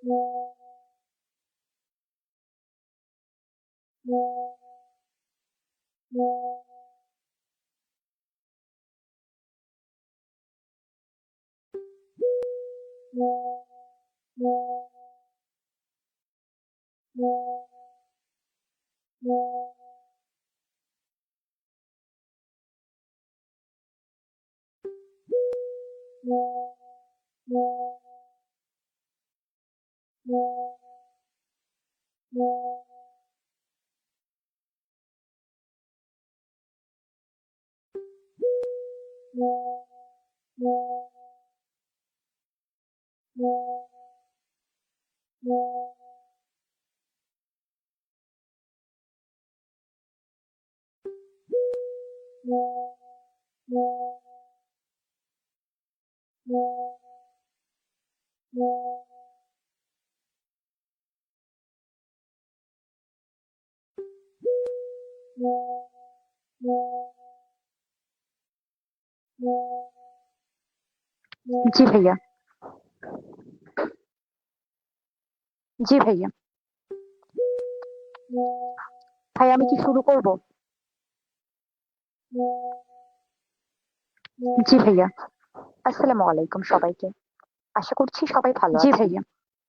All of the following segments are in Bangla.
जी भैया। जी भैया। ভাই আমি কি শুরু করব? জি ভাইয়া। আসসালামু আলাইকুম সবাইকে। আশা করছি সবাই ভালো আছেন। জি ভাইয়া।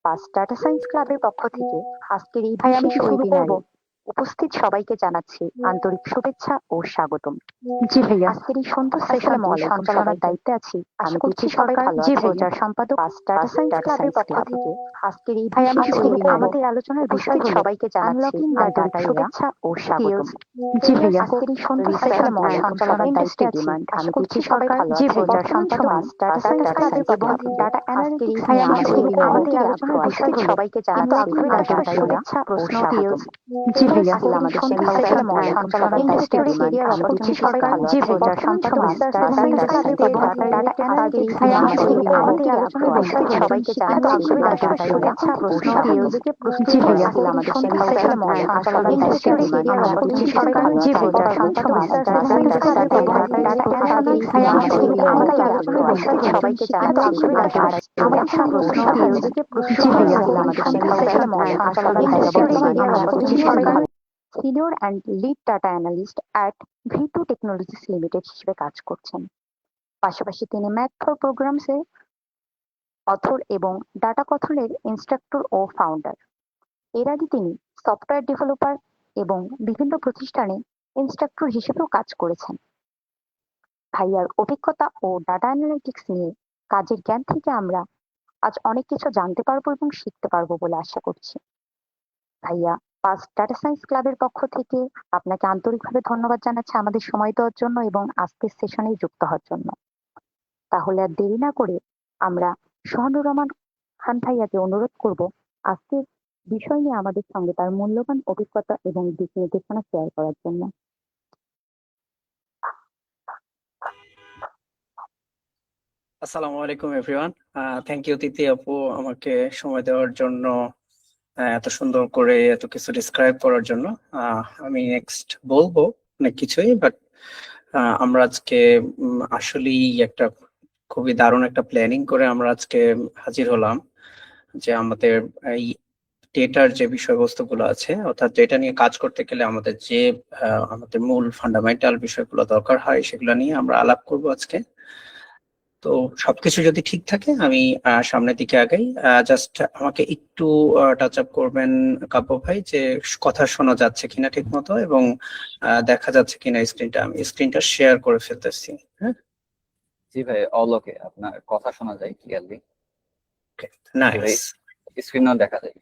পাস ডাটা সায়েন্স ক্লাবের পক্ষ থেকে আজকের এই ভাই আমি শুরু করব। উপস্থিত সবাইকে জানাচ্ছি আন্তরিক শুভেচ্ছা ও স্বাগতম। জি ভাইয়া। আজকের এই সুন্দর সেশনটি সঞ্চালনার দায়িত্বে আছি আশা করছি সবাই ভালো আছেন। জি ভাইয়া। প্রচার সম্পাদক পাস ডাটা সায়েন্স ক্লাবের পক্ষ থেকে আজকের এই ভাই আমি শুরু করব। আমাদের আলোচনার বিষয় সবাইকে জানাচ্ছি আন্তরিক শুভেচ্ছা ও স্বাগতম। জি ভাইয়া। আজকের এই সুন্দর সেশনটি সঞ্চালনার দায়িত্বে আছি আশা করছি সবাই ভালো আছেন। জি ভাইয়া। প্রচার সম্পাদক পাস ডাটা সায়েন্স ক্লাবের এবং ডাটা অ্যানালিটিক্স নিয়ে আমাদের আলোচনার বিষয় সবাইকে জানাচ্ছি আন্তরিক শুভেচ্ছা ও স্বাগতম। জি ভাইয়া। আমাদের সুন্দর সেশন সঞ্চালনার দায়িত্বে এরিয়ার অপরচুনিটি সবাই ভালো আছে। প্রচার সম্পাদক ডাটা সায়েন্স ক্লাবের এবং ডাটা অ্যানালিটিক্স নিয়ে আমাদের আলোচনার বিষয় সবাইকে জানাচ্ছি আন্তরিক শুভেচ্ছা ও স্বাগতম। জি ভাইয়া। আমাদের সুন্দর সেশন সঞ্চালনার দায়িত্বে এরিয়ার অপরচুনিটি সবাই ভালো আছে। প্রচার সম্পাদক ডাটা সায়েন্স ক্লাবের এবং ডাটা অ্যানালিটিক্স নিয়ে আমাদের আলোচনার বিষয় সবাইকে জানাচ্ছি আন্তরিক শুভেচ্ছা ও স্বাগতম। জি ভাইয়া। আমাদের সুন্দর সেশন সঞ্চালনার দায়িত্বে এরিয়ার অপরচুনিটি সবাই ভালো। Senior and lead data analyst at V2 technologies limited হিসেবে কাজ করছেন। পাশাপাশি তিনি ম্যাথ ফর প্রোগ্রামসে অথর এবং ডাটা কথনের ইনস্ট্রাক্টর ও ফাউন্ডার। এর আগে তিনি সফটওয়্যার ডেভেলপার এবং বিভিন্ন প্রতিষ্ঠানে ইনস্ট্রাক্টর হিসেবেও কাজ করেছেন। ভাইয়ার অভিজ্ঞতা ও ডাটা অ্যানালিটিক্স নিয়ে কাজের জ্ঞান থেকে আমরা আজ অনেক কিছু জানতে পারবো এবং শিখতে পারবো বলে আশা করছি। ভাইয়া, পাস ডাটা সায়েন্স ক্লাবের পক্ষ থেকে আপনাকে আন্তরিকভাবে ধন্যবাদ জানাচ্ছি আমাদের সময় দেওয়ার জন্য এবং আজকের সেশনে যুক্ত হওয়ার জন্য। তাহলে আর দেরি না করে আমরা সোহানুর রহমান খান ভাইয়াকে অনুরোধ করব আজকের বিষয় নিয়ে আমাদের সঙ্গে তার মূল্যবান অভিজ্ঞতা এবং দিক নির্দেশনা শেয়ার করার জন্য। আসসালামু আলাইকুম এভরিওয়ান। থ্যাংক ইউ তিথি আপু আমাকে সময় দেওয়ার জন্য, এত সুন্দর করে এত কিছু ডিসক্রাইব করার জন্য। আমি নেক্সট বলবো অনেক কিছুই, বাট আমরা আজকে আসলেই একটা খুবই দারুণ একটা প্ল্যানিং করে আমরা আজকে হাজির হলাম যে আমাদের এই ডেটার যে বিষয়বস্তুগুলো আছে, অর্থাৎ ডেটা নিয়ে কাজ করতে গেলে আমাদের যে আমাদের মূল ফান্ডামেন্টাল বিষয়গুলো দরকার হয় সেগুলো নিয়ে আমরা আলাপ করব আজকে। তো সবকিছু যদি ঠিক থাকে আমি সামনের দিকে আগাই। জাস্ট আমাকে একটু টাচ আপ করবেন কাব্য ভাই, যে কথা শোনা যাচ্ছে কিনা ঠিক মতো এবং দেখা যাচ্ছে কিনা স্ক্রিনটা। আমি স্ক্রিনটা শেয়ার করে ফেলতেছি। হ্যাঁ জি ভাই, অল ওকে, আপনার কথা শোনা যায় ক্লিয়ারলি। নাইস। স্ক্রিনও দেখা যায়।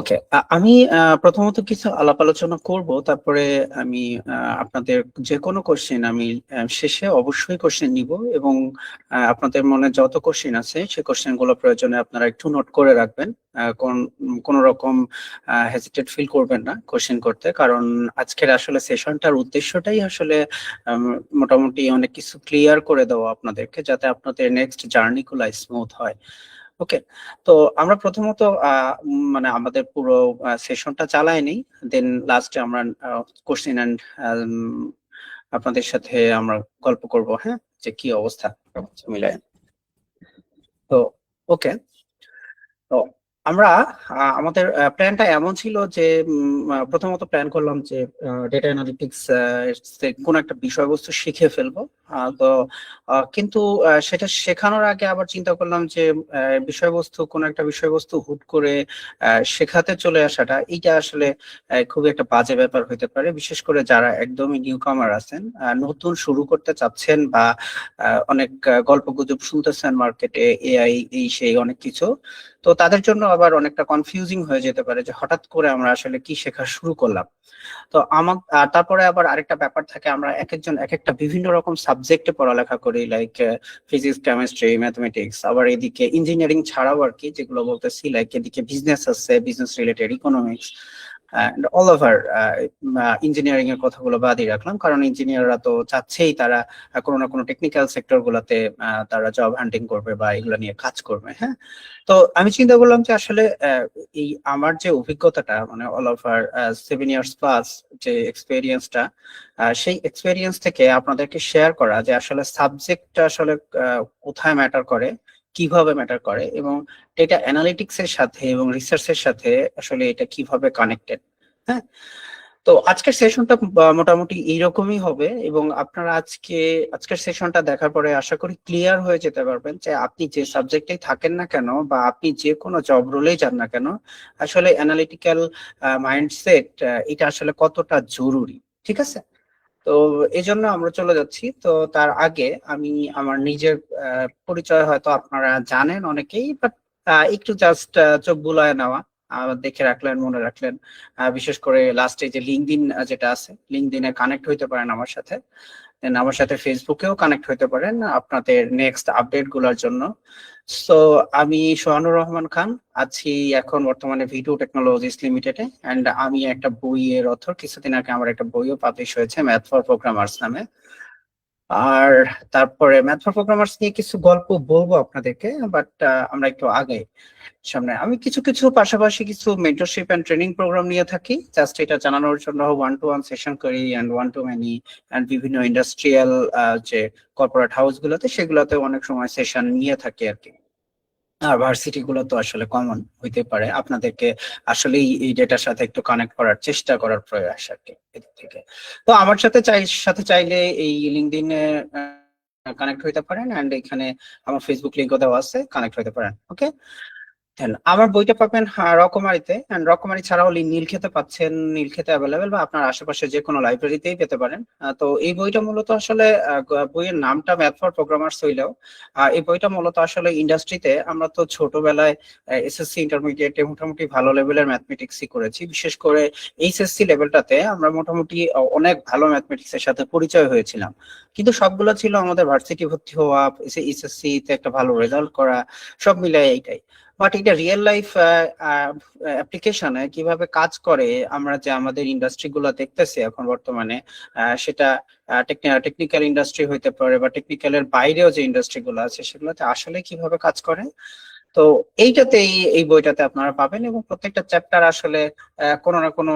ওকে, আমি প্রথমত কিছু আলাপ আলোচনা করব, তারপরে আমি আপনাদের যে কোনো কোশ্চেন আমি শেষে অবশ্যই কোশ্চেন নিব এবং আপনাদের মনে যত কোশ্চেন আছে সেই কোশ্চেন গুলো প্রয়োজনে আপনারা একটু নোট করে রাখবেন। কোন রকম হেজিটেট ফিল করবেন না কোশ্চেন করতে, কারণ আজকের আসলে সেশনটার উদ্দেশ্যটাই আসলে মোটামুটি অনেক কিছু ক্লিয়ার করে দেওয়া আপনাদেরকে, যাতে আপনাদের নেক্সট জার্নি গুলা স্মুথ হয়। ওকে, তো আমরা প্রথমত মানে আমাদের পুরো সেশনটা চালাই নেই, দেন লাস্টে আমরা কোশ্চেন এন্ড আপনাদের সাথে আমরা গল্প করব, হ্যাঁ, যে কি অবস্থা মিলায়। তো ওকে, তো আমরা আমাদের প্ল্যানটা এমন ছিল যে প্রথমত প্ল্যান করলাম যে ডেটা অ্যানালিটিক্স কোন একটা বিষয়বস্তু শিখে ফেলবো। তো কিন্তু সেটা শেখানোর আগে আবার চিন্তা করলাম যে কোন একটা বিষয়বস্তু হুট করে শেখাতে চলে আসাটা এটা আসলে খুবই একটা বাজে ব্যাপার হতে পারে, বিশেষ করে যারা একদমই নিউ কামার আছেন, নতুন শুরু করতে চাচ্ছেন বা অনেক গল্প গুজব শুনতেছেন মার্কেটে, এআই এই সেই অনেক কিছু। তো তাদের জন্য আবার অনেকটা কনফিউজিং হয়ে যেতে পারে যে হঠাৎ করে আমরা আসলে কি শেখা শুরু করলাম। তো আমার তারপরে আবার আরেকটা ব্যাপার থাকে, আমরা এক একজন এক একটা বিভিন্ন রকম সাবজেক্টে পড়ালেখা করি, লাইক ফিজিক্স, কেমিস্ট্রি, ম্যাথমেটিক্স, আবার এদিকে ইঞ্জিনিয়ারিং ছাড়াও আর কি যেগুলো বলতেছি, লাইক এদিকে বিজনেস আছে, business related economics all over. Engineering এর কথাগুলো বাদই রাখলাম, কারণ ইঞ্জিনিয়াররা তো চাচ্ছেই তারা কোনো না কোনো টেকনিক্যাল সেক্টর গুলাতে তারা জব হান্টিং করবে বা এগুলো নিয়ে কাজ করবে। হ্যাঁ, তো আমি চিন্তা করলাম যে আসলে এই আমার যে অভিজ্ঞতাটা মানে অল ওভার 7 ইয়ার্স প্লাস যে এক্সপেরিয়েন্সটা, সেই এক্সপেরিয়েন্স থেকে আপনাদেরকে শেয়ার করা যে আসলে সাবজেক্টটা আসলে কোথায় ম্যাটার করে, কিভাবে ম্যাটার করে, এবং ডেটা অ্যানালিটিক্স এর সাথে এবং রিসার্চের সাথে আসলে এটা কিভাবে কানেক্টেড। হ্যাঁ, তো আজকের সেশনটা মোটামুটি এইরকমই হবে, এবং আপনারা আজকের সেশনটা দেখার পরে আশা করি ক্লিয়ার হয়ে যেতে পারবেন যে আপনি যে সাবজেক্টেই থাকেন না কেন বা আপনি যে কোনো জব রোলেই যান না কেন, আসলে অ্যানালিটিক্যাল মাইন্ডসেট এটা আসলে কতটা জরুরি। ঠিক আছে, তো এই জন্য আমরা চলে যাচ্ছি। তো তার আগে আমি আমার নিজের পরিচয় হয়তো আপনারা জানেন অনেকেই, বাট একটু জাস্ট চোখ বুলায় নেওয়া, দেখে রাখলেন, মনে রাখলেন। বিশেষ করে লাস্টে যে লিঙ্কডইন যেটা আছে, লিঙ্কডইনে কানেক্ট হইতে পারেন আমার সাথে, দেন আমার সাথে ফেসবুকেও কানেক্ট হইতে পারেন আপনাদের নেক্সট আপডেট গুলোর জন্য। সো আমি সোহানুর রহমান খান, আছি এখন বর্তমানে ভিডিও টেকনোলজিস লিমিটেডে, এন্ড আমি একটা বইয়ের অথর। কিছুদিন আগে আমার একটা বইও পাবলিশ হয়েছে, ম্যাথ ফর প্রোগ্রামার্স নামে। আর তারপরে ম্যাথ ফর প্রোগ্রামার্স নিয়ে কিছু গল্প বলবো আপনাদেরকে, বাট আমরা একটু আগে সামনে আমি কিছু কিছু পাশাপাশি কিছু মেন্টরশিপ এন্ড ট্রেনিং প্রোগ্রাম নিয়ে থাকি, জাস্ট এটা জানানোর জন্য। 1-to-1 সেশন করি এন্ড 1-to-many, এন্ড বিভিন্ন ইন্ডাস্ট্রিয়াল যে কর্পোরেট হাউস গুলোতে সেগুলোতে অনেক সময় সেশন নিয়ে থাকি আর কি। আর ভার্সিটি গুলো তো আসলে কমন হইতে পারে, আপনাদেরকে আসলে এই ডেটার সাথে একটু কানেক্ট করার চেষ্টা করার প্রয়াস আর কি এদিক থেকে। তো আমার সাথে চাইলে এই লিঙ্কডইনে কানেক্ট হইতে পারেন, এন্ড এখানে আমার ফেসবুক লিঙ্কও দেওয়া আছে, কানেক্ট হইতে পারেন। ওকে, আমার বইটা পাবেন রকমারিতে, এন্ড রকমারি ছাড়াও নীলক্ষেতে পাচ্ছেন, নীলক্ষেতে অ্যাভেলেবেল, বা আপনার আশেপাশে যে কোনো লাইব্রেরিতেই পেতে পারেন। তো এই বইটা মূলত আসলে বইয়ের নামটা ম্যাথ ফর প্রোগ্রামার্স হইলেও এই বইটা মূলত আসলে ইন্ডাস্ট্রিতে আমরা তো ছোটবেলায় এসএসসি ইন্টারমিডিয়েটে মোটামুটি ভালো লেভেলের ম্যাথমেটিক্সই করেছি, বিশেষ করে এইচএসসি লেভেলটাতে আমরা মোটামুটি অনেক ভালো ম্যাথমেটিক্সের সাথে পরিচয় হয়েছিলাম। কিন্তু সবগুলো ছিল আমাদের ভার্সিটি ভর্তি হওয়া, এইচএসসি তে একটা ভালো রেজাল্ট করা, সব মিলাই এইটাই। বাট এটা রিয়েল লাইফ অ্যাপ্লিকেশনে কিভাবে কাজ করে, আমরা যে আমাদের ইন্ডাস্ট্রি গুলো দেখতেছি এখন বর্তমানে, সেটা টেকনিক্যাল ইন্ডাস্ট্রি হইতে পারে বা টেকনিক্যালের বাইরেও যে ইন্ডাস্ট্রি গুলো আছে সেগুলোতে আসলে কিভাবে কাজ করে। তো এইটাতে এই বইটাতে আপনারা পাবেন, এবং প্রত্যেকটা চ্যাপ্টার আসলে কোনো না কোনো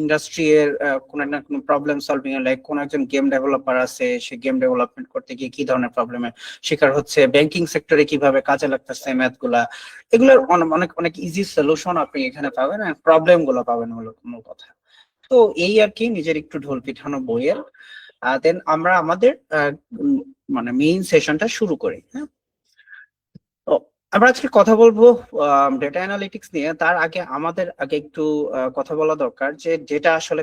ইন্ডাস্ট্রি এর কোনো না কোনো প্রবলেম সলভিং এর, লাইক কোন একজন গেম ডেভেলপার আছে, সে গেম ডেভেলপমেন্ট করতে গিয়ে কি ধরনের প্রবলেমের শিকার হচ্ছে, ব্যাংকিং সেক্টরে কিভাবে কাজে লাগতেছে ম্যাথ গুলা, এগুলোর অনেক অনেক ইজি সলিউশন আপনি এখানে পাবেন, আর প্রবলেম গুলো পাবেন হলো কোনো কথা। তো এই আর কি, নিজের একটু ঢোল পিঠানো বইয়ের। দেন আমরা আমাদের মানে মেইন সেশনটা শুরু করি। হ্যাঁ, তো আমরা আজকে কথা বলবো ডেটা অ্যানালিটিক্স নিয়ে। তার আগে আমাদের একটু কথা বলা দরকার যে ডেটা আসলে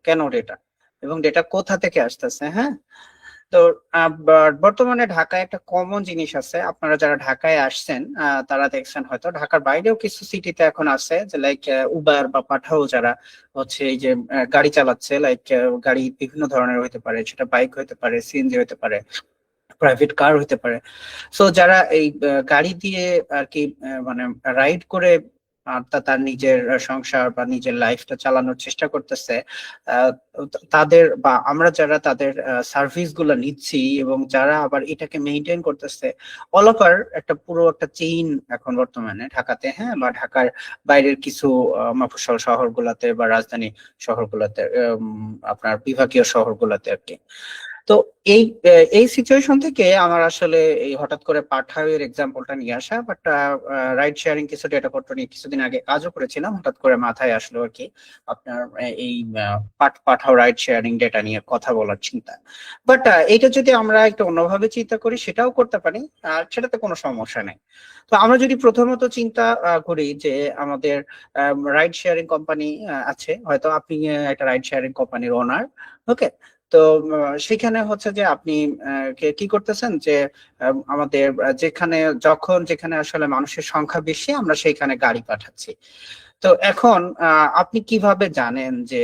কেন ডেটা, এবং ডেটা কোথা থেকে আসতেছে। হ্যাঁ, তো বর্তমানে ঢাকায় একটা কমন জিনিস আছে, আপনারা যারা ঢাকায় আসছেন তারা দেখছেন হয়তো, ঢাকার বাইরেও কিছু সিটিতে এখন আছে যে লাইক উবার বা পাঠাও, যারা হচ্ছে এই যে গাড়ি চালাচ্ছে, লাইক গাড়ি বিভিন্ন ধরনের হতে পারে, সেটা বাইক হতে পারে, সিএনজি হতে পারে, প্রাইভেট কার হতে পারে। সো যারা এই গাড়ি দিয়ে আর কি মানে রাইড করে তার নিজের সংসার বা নিজের লাইফটা চালানোর চেষ্টা করতেছে, তাদের বা আমরা যারা তাদের সার্ভিস গুলো নিচ্ছি এবং যারা আবার এটাকে মেনটেন করতেছে, অল ওভার একটা পুরো একটা চেইন এখন বর্তমানে ঢাকাতে, হ্যাঁ, বা ঢাকার বাইরের কিছু মফস্বল শহরগুলোতে বা রাজধানী শহরগুলোতে, আপনার বিভাগীয় শহরগুলোতে আর কি। তো এই এই সিচুয়েশন থেকে আমার আসলে এই হঠাৎ করে পাঠাওয়ের এক্সাম্পলটা নিয়ে আসা, বাট রাইড শেয়ারিং কিছু ডেটা পত্র নিয়ে কিছুদিন আগে কাজও করেছিলাম, হঠাৎ করে মাথায় আসলো আর কি আপনার এই পাঠাও রাইড শেয়ারিং ডেটা নিয়ে কথা বলার চিন্তা। বাট এইটা যদি আমরা একটু অন্যভাবে চিন্তা করি সেটাও করতে পারি, আর সেটাতে কোনো সমস্যা নেই। তো আমরা যদি প্রথমত চিন্তা করি যে আমাদের রাইড শেয়ারিং কোম্পানি আছে, হয়তো আপনি একটা রাইড শেয়ারিং কোম্পানির ওনার, ওকে। তো সেখানে হচ্ছে যে আপনি কি করতেছেন যে আমাদের যেখানে আসলে মানুষের সংখ্যা বেশি আমরা সেইখানে গাড়ি পাঠাচ্ছি। তো এখন আপনি কিভাবে জানেন যে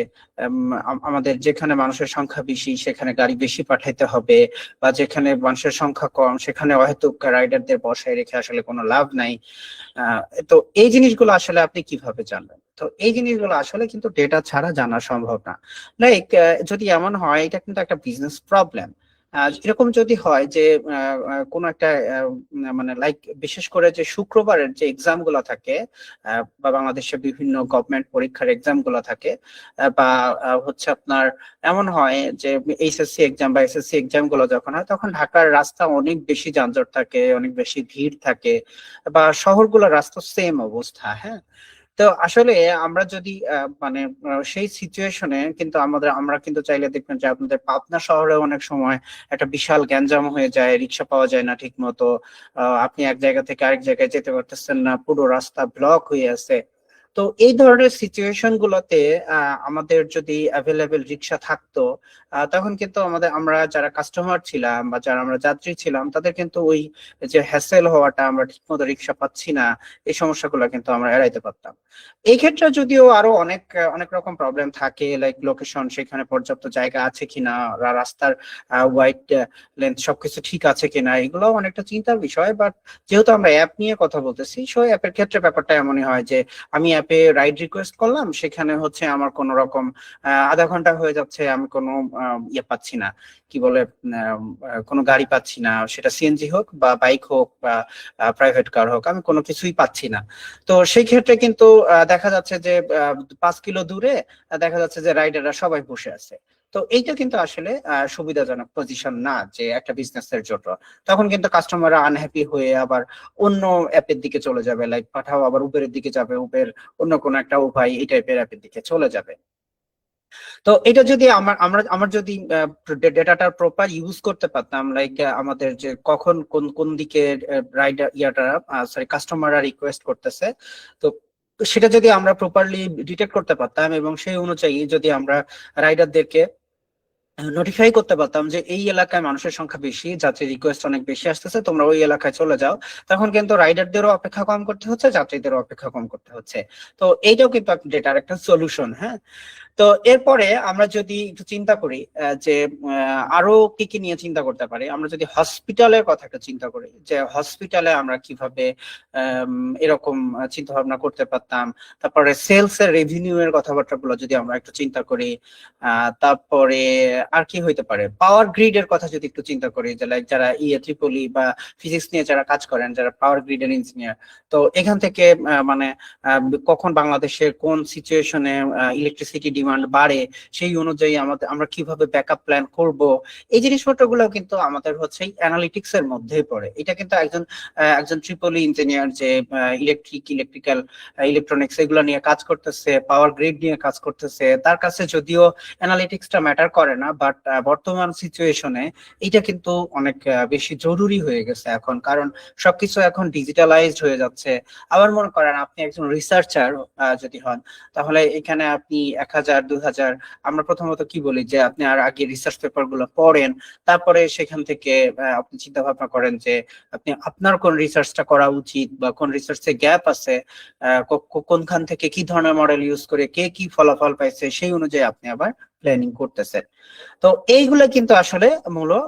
আমাদের যেখানে মানুষের সংখ্যা বেশি সেখানে গাড়ি বেশি পাঠাইতে হবে, বা যেখানে মানুষের সংখ্যা কম সেখানে অহেতুক রাইডারদের বসায় রেখে আসলে কোনো লাভ নাই? তো এই জিনিসগুলো আসলে আপনি কিভাবে জানবেন? তো এই জিনিসগুলো আসলে কিন্তু ডেটা ছাড়া জানা সম্ভব না। লাইক যদি এমন হয়, এটা কিন্তু একটা বিজনেস প্রবলেম। এরকম যদি হয় যে কোনো একটা মানে লাইক বিশেষ করে যে শুক্রবারের যে এক্সাম গুলো থাকে, বা বাংলাদেশে বিভিন্ন গভর্নমেন্ট পরীক্ষার এক্সাম গুলো থাকে, বা হচ্ছে আপনার এমন হয় যে এইচএসসি এক্সাম বা এসএসসি এক্সাম গুলো যখন হয় তখন ঢাকার রাস্তা অনেক বেশি যানজট থাকে, অনেক বেশি ভিড় থাকে, বা শহরগুলোর রাস্তা সেম অবস্থা, হ্যাঁ। তো আসলে আমরা যদি মানে সেই সিচুয়েশনে কিন্তু আমরা কিন্তু চাইলে দেখবেন যে আপনাদের পাবনা শহরে অনেক সময় একটা বিশাল গ্যাঞ্জাম হয়ে যায়, রিক্সা পাওয়া যায় না ঠিক মতো, আপনি এক জায়গা থেকে আরেক জায়গায় যেতে পারতেছেন না, পুরো রাস্তা ব্লক হয়ে আছে। তো এই ধরনের সিচুয়েশন গুলোতে আমাদের যদি অ্যাভেলেবেল রিক্সা থাকতো, তখন কিন্তু আমরা যারা কাস্টমার ছিলাম বা যারা আমরা যাত্রী ছিলাম তাদের কিন্তু ওই যে হ্যাসেল হওয়াটা, আমরা ঠিক মতো রিক্সা পাচ্ছি না, এই সমস্যাগুলো কিন্তু আমরা এড়াইতে পারতাম। এই ক্ষেত্রে যদিও আরো অনেক অনেক রকম প্রবলেম থাকে, লাইক লোকেশন, সেখানে পর্যাপ্ত জায়গা আছে কিনা, রাস্তার ওয়াইড লেন্থ সবকিছু ঠিক আছে কিনা, এগুলো অনেকটা চিন্তার বিষয়। বাট যেহেতু আমরা অ্যাপ নিয়ে কথা বলতেছি, সো অ্যাপের ক্ষেত্রে ব্যাপারটা এমনই হয় যে আমি অ্যাপে রাইড রিকোয়েস্ট করলাম, সেখানে হচ্ছে আমার কোনো রকম আধা ঘন্টা হয়ে যাচ্ছে, আমি কোনো ইয়ে পাচ্ছি না, কি বলে কোনো গাড়ি পাচ্ছি না, সেটা সিএনজি হোক বা বাইক হোক বা প্রাইভেট কার হোক, আমি কোনো কিছুই পাচ্ছি না। তো সেই ক্ষেত্রে কিন্তু দেখা যাচ্ছে যে 5 কিলো দূরে দেখা যাচ্ছে যে রাইডাররা সবাই বসে আছে। তো এইটা কিন্তু আসলে সুবিধাজনক পজিশন না যে একটা বিজনেসের জন্য। তখন কিন্তু কাস্টমাররা আনহ্যাপি হয়ে আবার অন্য অ্যাপের দিকে চলে যাবে, লাইক পাঠাও আবার উবেরের দিকে যাবে, উবের অন্য কোনো একটা উপায় এই টাইপের অ্যাপের দিকে চলে যাবে। তো এটা যদি আমার যদি ডেটাটার প্রপার ইউজ করতে পারতাম, লাইক আমাদের যে কখন কোন কোন দিকে রাইডার কাস্টমাররা রিকোয়েস্ট করতেছে, তো সেটা যদি আমরা প্রপারলি ডিটেক্ট করতে পারতাম এবং সেই অনুযায়ী যদি আমরা রাইডারদেরকে নোটিফাই করতে পারতাম যে এই এলাকায় মানুষের সংখ্যা বেশি, যাত্রী রিকোয়েস্ট অনেক বেশি আসতেছে, তোমরা ওই এলাকায় চলে যাও, তখন কিন্তু রাইডারদেরও অপেক্ষা কম করতে হচ্ছে, যাত্রীদেরও অপেক্ষা কম করতে হচ্ছে। তো এইটাও কিন্তু ডেটার একটা সলিউশন, হ্যাঁ। তো এরপরে আমরা যদি একটু চিন্তা করি যে আরো কি কি নিয়ে চিন্তা করতে পারি, আমরা যদি হসপিটালের কথা একটু চিন্তা করি যে হসপিটালে আমরা কিভাবে এরকম চিন্তা ভাবনা করতে পারতাম। তারপরে সেলস এর রেভিনিউ এর কথাবার্তা গুলো যদি আমরা একটু চিন্তা করি, তারপরে আর কি হইতে পারে, পাওয়ার গ্রিড এর কথা যদি একটু চিন্তা করি, যে লাইক যারা ট্রিপলি বা ফিজিক্স নিয়ে যারা কাজ করেন, যারা পাওয়ার গ্রিড এর ইঞ্জিনিয়ার, তো এখান থেকে মানে কখন বাংলাদেশের কোন সিচুয়েশনে ইলেকট্রিসিটি ডিমান্ড বাড়ে, সেই অনুযায়ী আমরা কিভাবে ব্যাকআপ প্ল্যান করব, এই জিনিসপত্রগুলো কিন্তু আমাদের হচ্ছে অ্যানালিটিক্স এর মধ্যেই পড়ে। এটা কিন্তু একজন ট্রিপলি ইঞ্জিনিয়ার যে ইলেকট্রিক্যাল ইলেকট্রনিক্স এগুলো নিয়ে কাজ করতেছে, পাওয়ার গ্রিড নিয়ে কাজ করতেছে, তার কাছে যদিও অ্যানালিটিক্সটা ম্যাটার করে না, বাট বর্তমান সিচুয়েশনে এটা কিন্তু অনেক বেশি জরুরি হয়ে গেছে এখন, কারণ সবকিছু এখন ডিজিটালাইজড হয়ে যাচ্ছে। আবার মনে করেন আপনি একজন রিসার্চার যদি হন, তাহলে এখানে আপনি 1000 2000, আমরা প্রথমত কি বলি যে আপনি আর আগে রিসার্চ পেপার গুলো পড়েন, তারপরে সেখান থেকে আপনি চিন্তা ভাবনা করেন যে আপনি আপনার কোন রিসার্চটা করা উচিত বা কোন রিসার্চে গ্যাপ আছে, কোনখান থেকে কি ধরনের মডেল ইউজ করে কে কি ফলাফল পাইছে, সেই অনুযায়ী আপনি আবার প্ল্যানিং করতেছেন। তো এইগুলো কিন্তু আসলে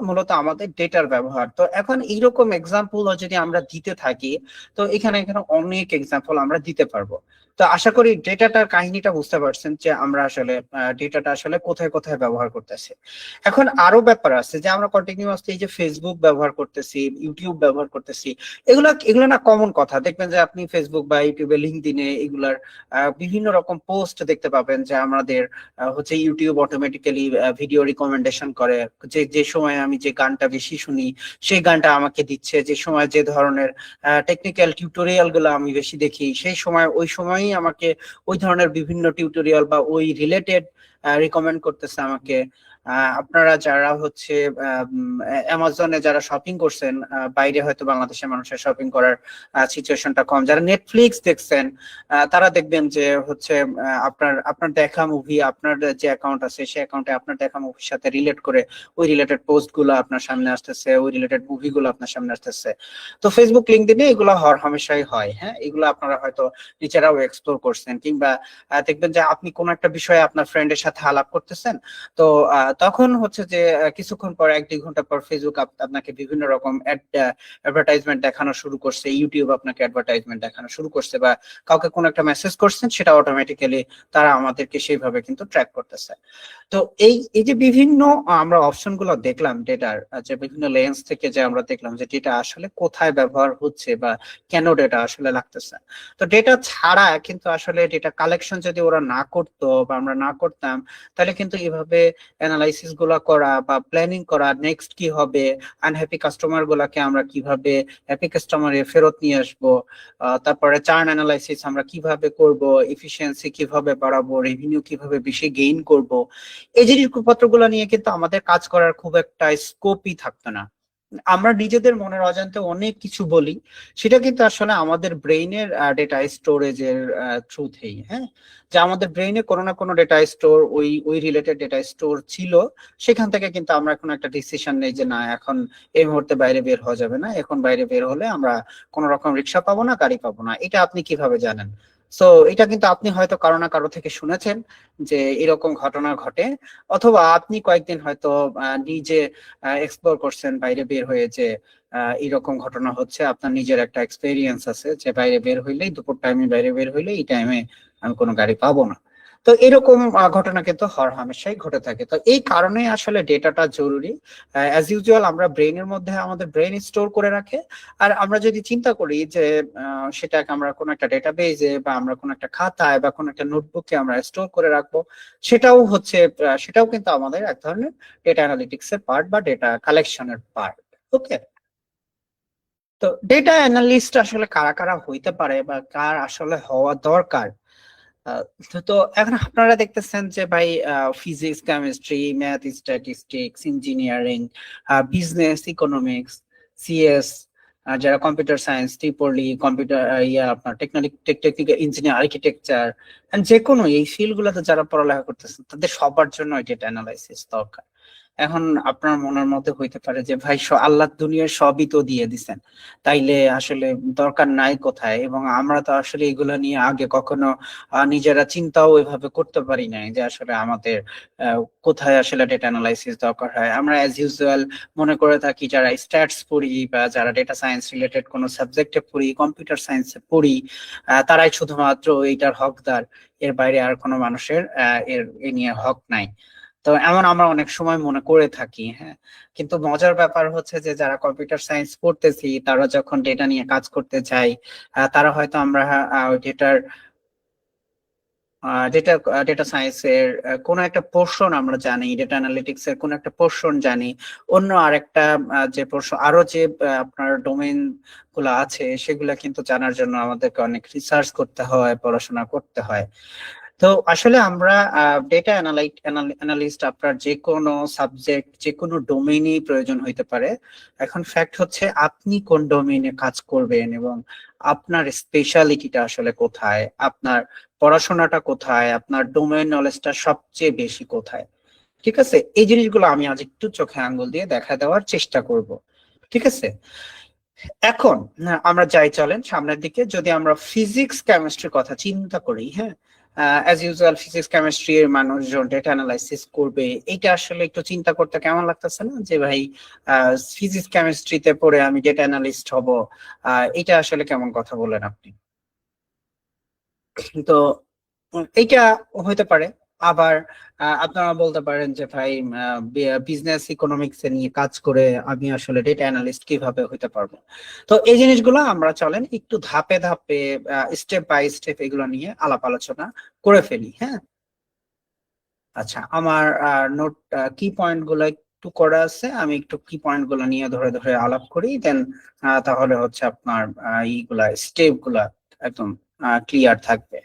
মূলত আমাদের ডেটার ব্যবহার। তো এখন এইরকম এক্সাম্পল যদি আমরা দিতে থাকি, তো এখানে অনেক এক্সাম্পল আমরা দিতে পারবো। তো আশা করি ডেটাটার কাহিনীটা বুঝতে পারছেন যে আমরা আসলে ডেটাটা আসলে কোথায় কোথায় ব্যবহার করতেছি। এখন আরো ব্যাপার আছে যে আমরা কন্টিনিউয়াসলি এই যে ফেসবুক ব্যবহার করতেছি, ইউটিউব ব্যবহার করতেছি, এগুলো না কমন কথা। দেখবেন যে আপনি ফেসবুক বা ইউটিউবে লিঙ্কডইনে এগুলার বিভিন্ন রকম পোস্ট দেখতে পাবেন যে আমাদের হচ্ছে ইউটিউব অটোমেটিক্যালি ভিডিও রিকমেন্ডেশন করে, যে যে সময় আমি যে গানটা বেশি শুনি সেই গানটা আমাকে দিচ্ছে, যে সময় যে ধরনের টেকনিক্যাল টিউটোরিয়াল গুলো আমি বেশি দেখি সেই সময় ওই সময়ই আমাকে ওই ধরনের বিভিন্ন টিউটোরিয়াল বা ওই রিলেটেড রিকমেন্ড করতেছে আমাকে। আপনারা যারা হচ্ছে অ্যামাজনে যারা শপিং করছেন, বাইরে হয়তো বাংলাদেশের মানুষের শপিং করার সিচুয়েশনটা কম, যারা নেটফ্লিক্স দেখছেন তারা দেখবেন যে হচ্ছে আপনার আপনার দেখা মুভি, আপনার যে অ্যাকাউন্ট আছে সেই অ্যাকাউন্টে আপনার দেখা মুভির সাথে রিলেট করে ওই রিলেটেড পোস্ট গুলো আপনার সামনে আসতেছে, ওই রিলেটেড মুভি গুলো আপনার সামনে আসতেছে। তো ফেসবুক লিঙ্কডইনে এগুলো হর হামেশাই হয়। হ্যাঁ, এগুলো আপনারা হয়তো নিজেরাও এক্সপ্লোর করছেন, কিংবা দেখবেন যে আপনি কোন একটা বিষয়ে আপনার ফ্রেন্ডের সাথে আলাপ করতেছেন, তো তখন হচ্ছে যে কিছুক্ষণ পর 1-2 ঘন্টা পর ফেসবুক আপনাকে বিভিন্ন রকম অ্যাডভার্টাইজমেন্ট দেখানো শুরু করছে, ইউটিউব আপনাকে অ্যাডভার্টাইজমেন্ট দেখানো শুরু করছে, বা কাউকে কোন একটা মেসেজ করছেন সেটা অটোমেটিক্যালি তারা আমাদেরকে সেইভাবে কিন্তু ট্র্যাক করতেছে। তো এই এই যে বিভিন্ন আমরা অপশন গুলো দেখলাম ডেটার, যে বিভিন্ন লেন্স থেকে যে আমরা দেখলাম যে ডেটা আসলে কোথায় ব্যবহার হচ্ছে বা কেন ডেটা আসলে লাগতেছে। তো ডেটা ছাড়া কিন্তু আসলে ডেটা কালেকশন যদি ওরা না করতো বা আমরা না করতাম, তাহলে কিন্তু এভাবে অ্যানালাইসিস গুলা করা বা প্ল্যানিং করা, নেক্সট কি হবে, আনহ্যাপি কাস্টমার গুলাকে আমরা কিভাবে হ্যাপি কাস্টমারে ফেরত নিয়ে আসবো, তারপরে চার্ন অ্যানালাইসিস আমরা কিভাবে করব, এফিসিয়েন্সি কিভাবে বাড়াবো, রেভিনিউ কিভাবে বেশি গেইন করব, এই জিনিসপত্রগুলো নিয়ে কিন্তু আমাদের কাজ করার খুব একটা স্কোপই থাকতো না। আমরা নিজেদের মনের অজান্তে অনেক কিছু বলি, সেটা কিন্তু আসলে আমাদের ব্রেইনের ডেটা স্টোরেজের থ্রুতেই। হ্যাঁ, যে আমাদের ব্রেইনে কোনো না কোনো ডেটা স্টোর, ওই ওই রিলেটেড ডেটা স্টোর ছিল, সেখান থেকে কিন্তু আমরা এখন একটা ডিসিশন নেই যে না, এখন এই মুহূর্তে বাইরে বের হওয়া যাবে না, এখন বাইরে বের হলে আমরা কোনো রকম রিক্সা পাবো না, গাড়ি পাবো না। এটা আপনি কিভাবে জানেন? সো এটা কিন্তু আপনি হয়তো কারো না কারো থেকে শুনেছেন যে এরকম ঘটনা ঘটে, অথবা আপনি কয়েকদিন হয়তো নিজে এক্সপ্লোর করছেন বাইরে বের হয়ে, যে এরকম ঘটনা হচ্ছে, আপনার নিজের একটা এক্সপেরিয়েন্স আছে যে বাইরে বের হইলেই, দুপুর টাইমে বাইরে বের হইলে এই টাইমে আমি কোনো গাড়ি পাবো না। তো এরকম ঘটনা কিন্তু হর হামেশাই ঘটে থাকে। তো এই কারণে আসলে ডেটাটা জরুরি। অ্যাজ ইউজুয়াল আমরা ব্রেইনের মধ্যে, আমাদের ব্রেইন স্টোর করে রাখে। আর আমরা যদি চিন্তা করি যে সেটাকে আমরা কোনো একটা ডেটাবেজে বা আমরা কোনো একটা খাতায় বা কোনো একটা নোটবুকে আমরা স্টোর করে রাখবো, সেটাও হচ্ছে সেটাও কিন্তু আমাদের এক ধরনের ডেটা অ্যানালিটিক্স এর পার্ট বা ডেটা কালেকশনের পার্ট। ওকে, তো ডেটা অ্যানালিস্ট আসলে কারা কারা হইতে পারে বা কার আসলে হওয়া দরকার? তো এখন আপনারা দেখতেছেন যে ভাই physics, chemistry, math, statistics, engineering, business, economics, CS, যারা কম্পিউটার সায়েন্স, ট্রিপলি কম্পিউটার, আপনার টেকনিক্যাল ইঞ্জিনিয়ার, আর্কিটেকচার, যে কোনো এই ফিল্ড গুলোতে যারা পড়ালেখা করতেছেন তাদের সবার জন্য ডেটা অ্যানালাইসিস দরকার। এখন আপনার মনের মধ্যে হইতে পারে যে ভাই আল্লাহ দুনিয়ার সবই তো দিয়ে দিছেন, তাইলে আসলে দরকার নাই কোথায়, এবং আমরা তো আসলে এগুলো নিয়ে আগে কখনো নিজেরা চিন্তাও এভাবে করতে পারি নাই যে আসলে আমাদের কোথায় আসলে ডেটা অ্যানালাইসিস দরকার হয়। আমরা অ্যাজ ইউজুয়াল মনে করে থাকি যারা স্ট্যাটস পড়ি বা যারা ডেটা সায়েন্স রিলেটেড কোনো সাবজেক্টে পড়ি, কম্পিউটার সায়েন্সে পড়ি, তারাই শুধুমাত্র এইটার হকদার, এর বাইরে আর কোনো মানুষের এ নিয়ে হক নাই। তো এমন আমরা অনেক সময় মনে করে থাকি। হ্যাঁ, কিন্তু মজার ব্যাপার হচ্ছে যে যারা কম্পিউটার সায়েন্স পড়তেছি তারা যখন ডেটা নিয়ে কাজ করতে চাই, তারা হয়তো আমরা ডেটার ডেটা ডেটা সায়েন্সের কোনো একটা পোর্শন আমরা জানি, ডেটা অ্যানালিটিক্স এর কোনো একটা পোর্শন জানি, অন্য আরেকটা যে পোর্শন, আরো যে আপনার ডোমেইন গুলো আছে সেগুলা কিন্তু জানার জন্য আমাদেরকে অনেক রিসার্চ করতে হয়, পড়াশোনা করতে হয়। তো আসলে আমরা ডেটা অ্যানালিস্ট আপনার যে কোনো সাবজেক্ট, যে কোনো ডোমেইনই প্রয়োজন হইতে পারে। এখন ফ্যাক্ট হচ্ছে আপনি কোন ডোমেইনে কাজ করবেন এবং আপনার স্পেশালিটিটা আসলে কোথায়, আপনার পড়াশোনাটা কোথায়, আপনার ডোমেইন নলেজটা সবচেয়ে বেশি কোথায়। ঠিক আছে, এই জিনিসগুলো আমি আজ একটু চোখে আঙ্গুল দিয়ে দেখা দেওয়ার চেষ্টা করব। ঠিক আছে, এখন আমরা যাই, চলেন সামনের দিকে। যদি আমরা ফিজিক্স কেমিস্ট্রির কথা চিন্তা করি, হ্যাঁ, অ্যাজ ইউজুয়াল ফিজিক্স কেমিস্ট্রি এর মানুষজন ডেটা অ্যানালাইসিস করবে, এটা আসলে একটু চিন্তা করতে কেমন লাগতেছে না যে ভাই ফিজিক্স কেমিস্ট্রিতে পড়ে আমি ডেটা অ্যানালিস্ট হব? এটা আসলে কেমন কথা বলেন আপনি? তো এইটা হইতে পারে। আবার আপনারা বলতে পারেন যে ভাই বিজনেস ইকোনমিক্স এ নিয়ে কাজ করে আমি আসলে ডেটা অ্যানালিস্ট কিভাবে হইতে পারবো? তো এই জিনিসগুলো আমরা চলেন একটু ধাপে ধাপে, স্টেপ বাই স্টেপ এগুলো নিয়ে আলাপ আলোচনা করে ফেলি। হ্যাঁ, আচ্ছা, আমার নোট কি পয়েন্ট গুলো একটু করা আছে, আমি একটু কি পয়েন্ট গুলো নিয়ে ধরে ধরে আলাপ করি, দেন তাহলে হচ্ছে আপনার এইগুলা স্টেপ গুলা একদম ক্লিয়ার থাকবে।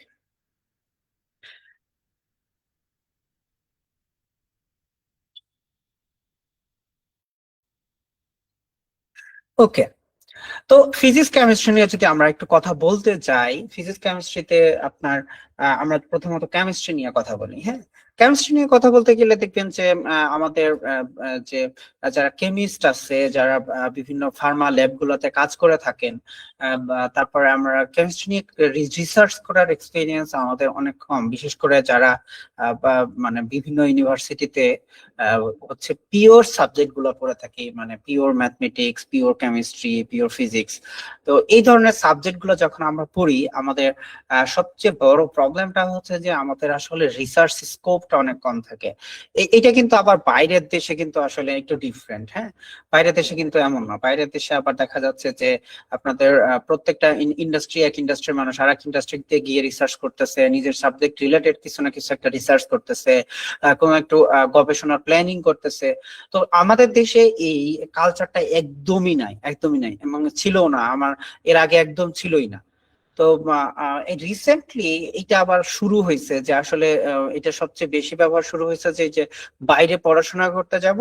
ওকে, তো ফিজিক্স কেমিস্ট্রি নিয়ে যদি আমরা একটু কথা বলতে যাই, ফিজিক্স কেমিস্ট্রিতে আপনার আমরা প্রথমত কেমিস্ট্রি নিয়ে কথা বলি। হ্যাঁ, কেমিস্ট্রি নিয়ে কথা বলতে গেলে দেখবেন যে আমাদের যে যারা কেমিস্ট আছে, যারা বিভিন্ন ফার্মা ল্যাব গুলোতে কাজ করে থাকেন, তারপরে আমরা কেমিস্ট্রি নিয়ে রিসার্চ করার এক্সপিরিয়েন্স আমাদের অনেক কম, বিশেষ করে যারা মানে বিভিন্ন ইউনিভার্সিটিতে হচ্ছে পিওর সাবজেক্ট গুলো পড়ে থাকি, মানে pure mathematics, pure chemistry, pure physics. তো এই ধরনের সাবজেক্ট গুলো যখন আমরা পড়ি, আমাদের সবচেয়ে বড় প্রবলেমটা হচ্ছে যে আমাদের আসলে রিসার্চ স্কোপটা অনেক কম থাকে। এটা কিন্তু আবার বাইরের দেশে কিন্তু আসলে একটু ডিফারেন্ট। হ্যাঁ, বাইরের দেশে কিন্তু এমন না, বাইরের দেশে আবার দেখা যাচ্ছে যে আপনাদের প্রত্যেকটা ইন্ডাস্ট্রি, এক ইন্ডাস্ট্রির মানুষ আর এক ইন্ডাস্ট্রিতে গিয়ে রিসার্চ করতেছে, নিজের সাবজেক্ট রিলেটেড কিছু না কিছু একটা রিসার্চ করতেছে, কোনো একটু গবেষণার প্ল্যানিং করতেছে। তো আমাদের দেশে এই কালচারটা একদমই নাই, একদমই নাই, এবং ছিল না, আমার এর আগে একদম ছিলই না। তো রিসেন্টলি এটা আবার শুরু হয়েছে যে আসলে এটা সবচেয়ে বেশি ব্যবহার শুরু হয়েছে যে যে বাইরে পড়াশোনা করতে যাব,